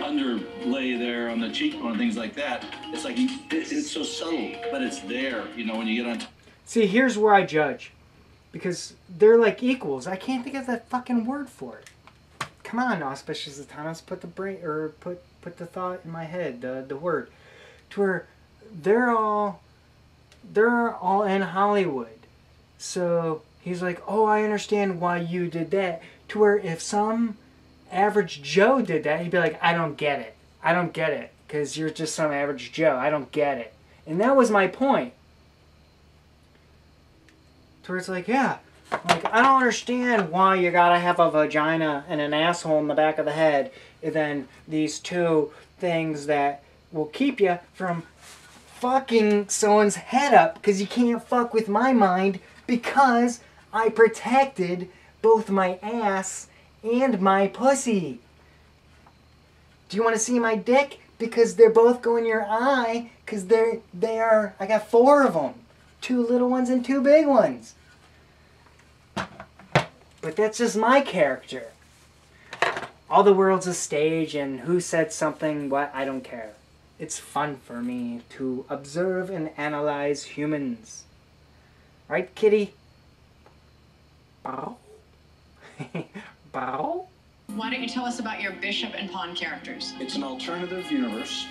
underlay there on the cheekbone and things like that. It's like, it's so subtle, but it's there, you know, when you get on. See, here's where I judge. Because they're like equals. I can't think of that fucking word for it. Come on, auspicious Atanas, put the brain, or put the thought in my head, the word. To where they're all in Hollywood. So he's like, oh, I understand why you did that. To where if some average Joe did that, he'd be like, I don't get it. I don't get it. Because you're just some average Joe. I don't get it. And that was my point. To where it's like, yeah. Like, I don't understand why you gotta have a vagina and an asshole in the back of the head. And then these two things that will keep you from fucking someone's head up. Because you can't fuck with my mind. Because I protected both my ass and my pussy. Do you want to see my dick? Because they're both go in your eye. Because they are, I got 4 of them. 2 little ones and 2 big ones. But that's just my character. All the world's a stage, and who said something, what, I don't care. It's fun for me to observe and analyze humans. Right, kitty? Bow? Bow? Why don't you tell us about your bishop and pawn characters? It's an alternative universe,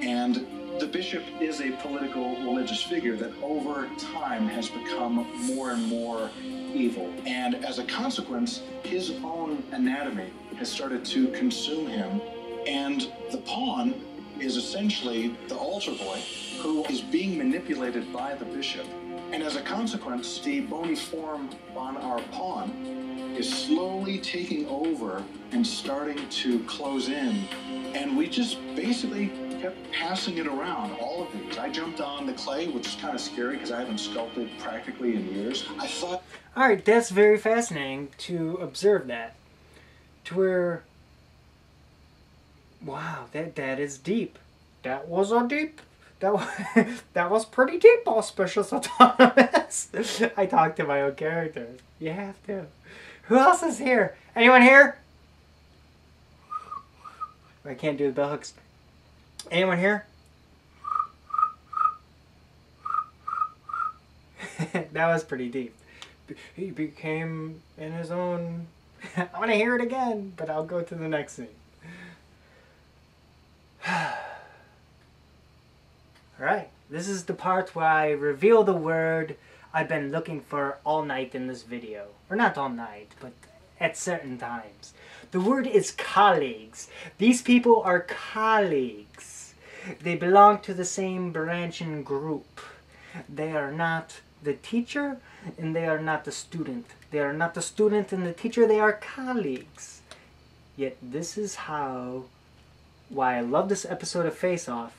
and the bishop is a political religious figure that over time has become more and more evil. And as a consequence, his own anatomy has started to consume him. And the pawn is essentially the altar boy who is being manipulated by the bishop. And as a consequence, the bony form on our pawn is slowly taking over and starting to close in. And we just basically kept passing it around, all of these. I jumped on the clay, which is kind of scary because I haven't sculpted practically in years. I thought... Alright, that's very fascinating to observe that. To where... Wow, that is deep. That was a deep... That was pretty deep, Auspicious Autonomous. I talk to my own characters. You have to. Who else is here? Anyone here? I can't do the bell hooks. Anyone here? That was pretty deep. He became in his own... I want to hear it again, but I'll go to the next scene. Alright, this is the part where I reveal the word I've been looking for all night in this video. Or not all night, but at certain times. The word is colleagues. These people are colleagues. They belong to the same branch and group. They are not the teacher and they are not the student. They are not the student and the teacher, they are colleagues. Yet this is why I love this episode of Face Off,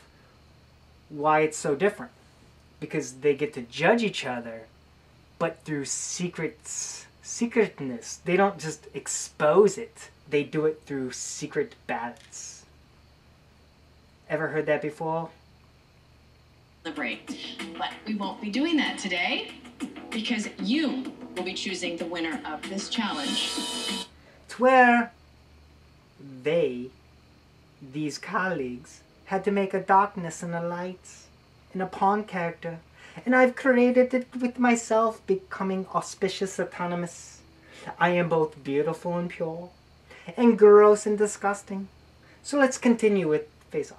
why it's so different. Because they get to judge each other, but through secretness. They don't just expose it. They do it through secret ballots. Ever heard that before? Celebrate. But we won't be doing that today because you will be choosing the winner of this challenge. It's where these colleagues, had to make a darkness and a light in a pawn character. And I've created it with myself, becoming Auspicious Autonomous. I am both beautiful and pure, and gross and disgusting. So let's continue with Face Off.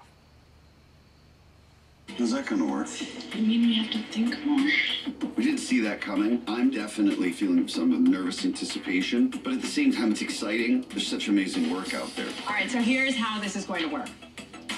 Is that gonna work? I mean, we have to think more. We didn't see that coming. I'm definitely feeling some nervous anticipation, but at the same time, it's exciting. There's such amazing work out there. All right, so here's how this is going to work.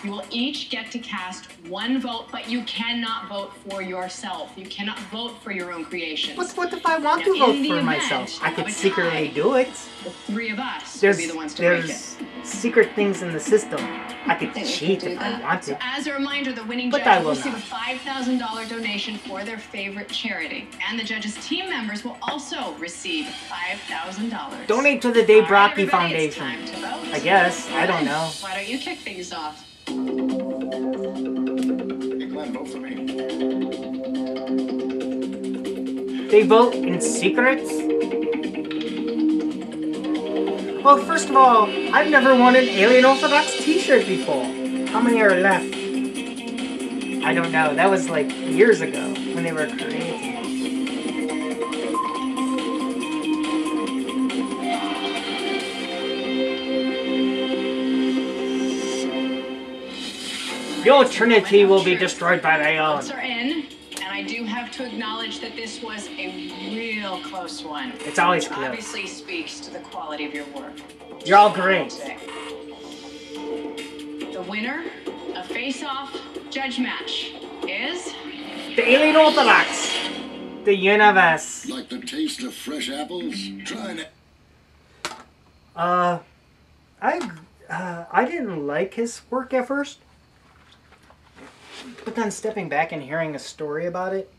You will each get to cast one vote, but you cannot vote for yourself. You cannot vote for your own creations. What if I want to vote for myself? I could secretly do it. The three of us will be the ones to break it. There's secret things in the system. I could cheat if I want to. So as a reminder, the winning But judge I will will receive not. a $5,000 donation for their favorite charity. And the judges' team members will also receive $5,000. Donate to the Dave All right, Brocky everybody, it's Foundation. time to vote. I guess. I don't know. Why don't you kick things off? Hey, Glenn, vote for me. They vote in secret? Well, first of all, I've never worn an Alien Orthodox t-shirt before. How many are left? I don't know. That was like years ago when they were created. Your Trinity will be destroyed by the Votes are in, and I do have to acknowledge that this was a real close one. It's always Which close. obviously speaks to the quality of your work. You're all great. The winner of Face Off Judge Match is The Alien Orthodox. The universe. Like the taste of fresh apples? Try it. I didn't like his work at first. But then stepping back and hearing a story about it,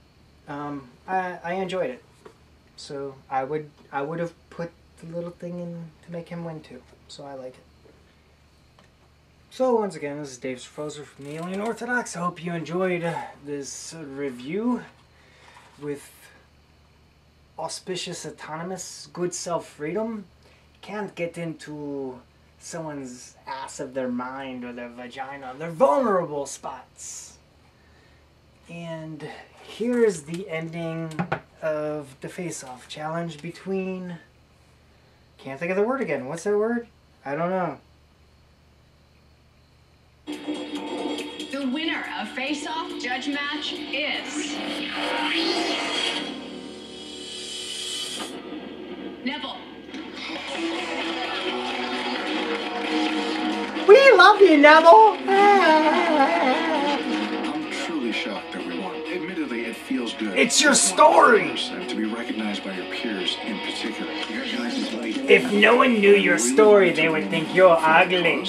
I enjoyed it. So I would have put the little thing in to make him win too. So I like it. So once again, this is Dave Strozer from the Alien Orthodox. I hope you enjoyed this review with Auspicious Autonomous, Good Self-Freedom. Can't get into someone's ass of their mind or their vagina, their vulnerable spots. And here's the ending of the face-off challenge between... Can't think of the word again. What's that word? I don't know. The winner of Face Off Judge Match is... Neville. We love you, Neville! I'm truly shocked that we won. Admittedly, it feels good. It's your story! And to be recognized by your peers in particular. Congratulations, buddy. If no one knew your story, they would think you're ugly.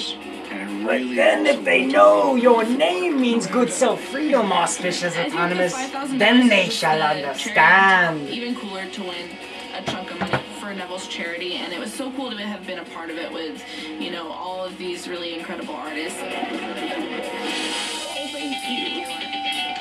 But then if they know your name means good self-freedom, auspicious autonomous, then they shall understand. Even cooler to win a chunk of money for Neville's charity, and it was so cool to have been a part of it with, you know, all of these really incredible artists. Thank you.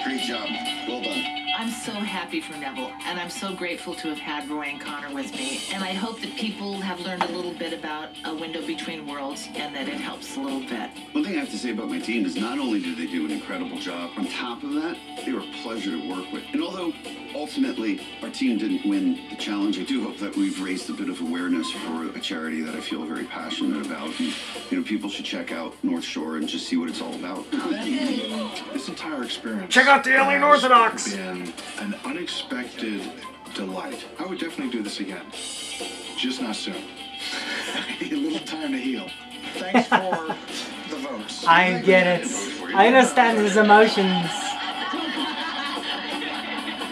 Great job. Well done. I'm so happy for Neville, and I'm so grateful to have had Roy and Connor with me. And I hope that people have learned a little bit about A Window Between Worlds, and that it helps a little bit. One thing I have to say about my team is not only did they do an incredible job, on top of that, they were a pleasure to work with. And although ultimately our team didn't win the challenge, I do hope that we've raised a bit of awareness for a charity that I feel very passionate about. And, you know, people should check out North Shore and just see what it's all about. This entire experience... Check out the Alien Orthodox! ...been an unexpected delight. I would definitely do this again. Just not soon. I need a little time to heal. Thanks for the votes. I get it. I understand his emotions.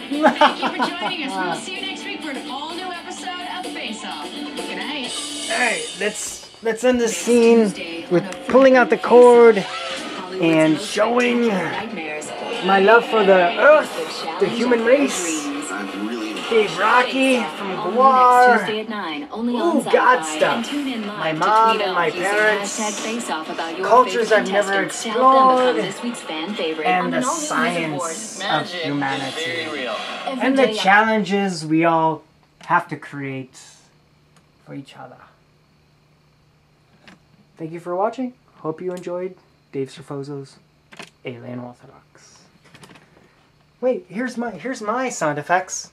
Thank you for joining us. We'll see you next week for an all-new episode of Face Off. Good night. Alright, let's end this scene with pulling out the cord and showing my love for the Earth, the human race. Dave Rocky from Guar. Ooh, God stuff. My mom and my parents. Cultures I've never explored. And the science of humanity. And the challenges we all have to create for each other. Thank you for watching. Hope you enjoyed Dave Sirfozo's Alien Orthodox. Wait, here's my sound effects.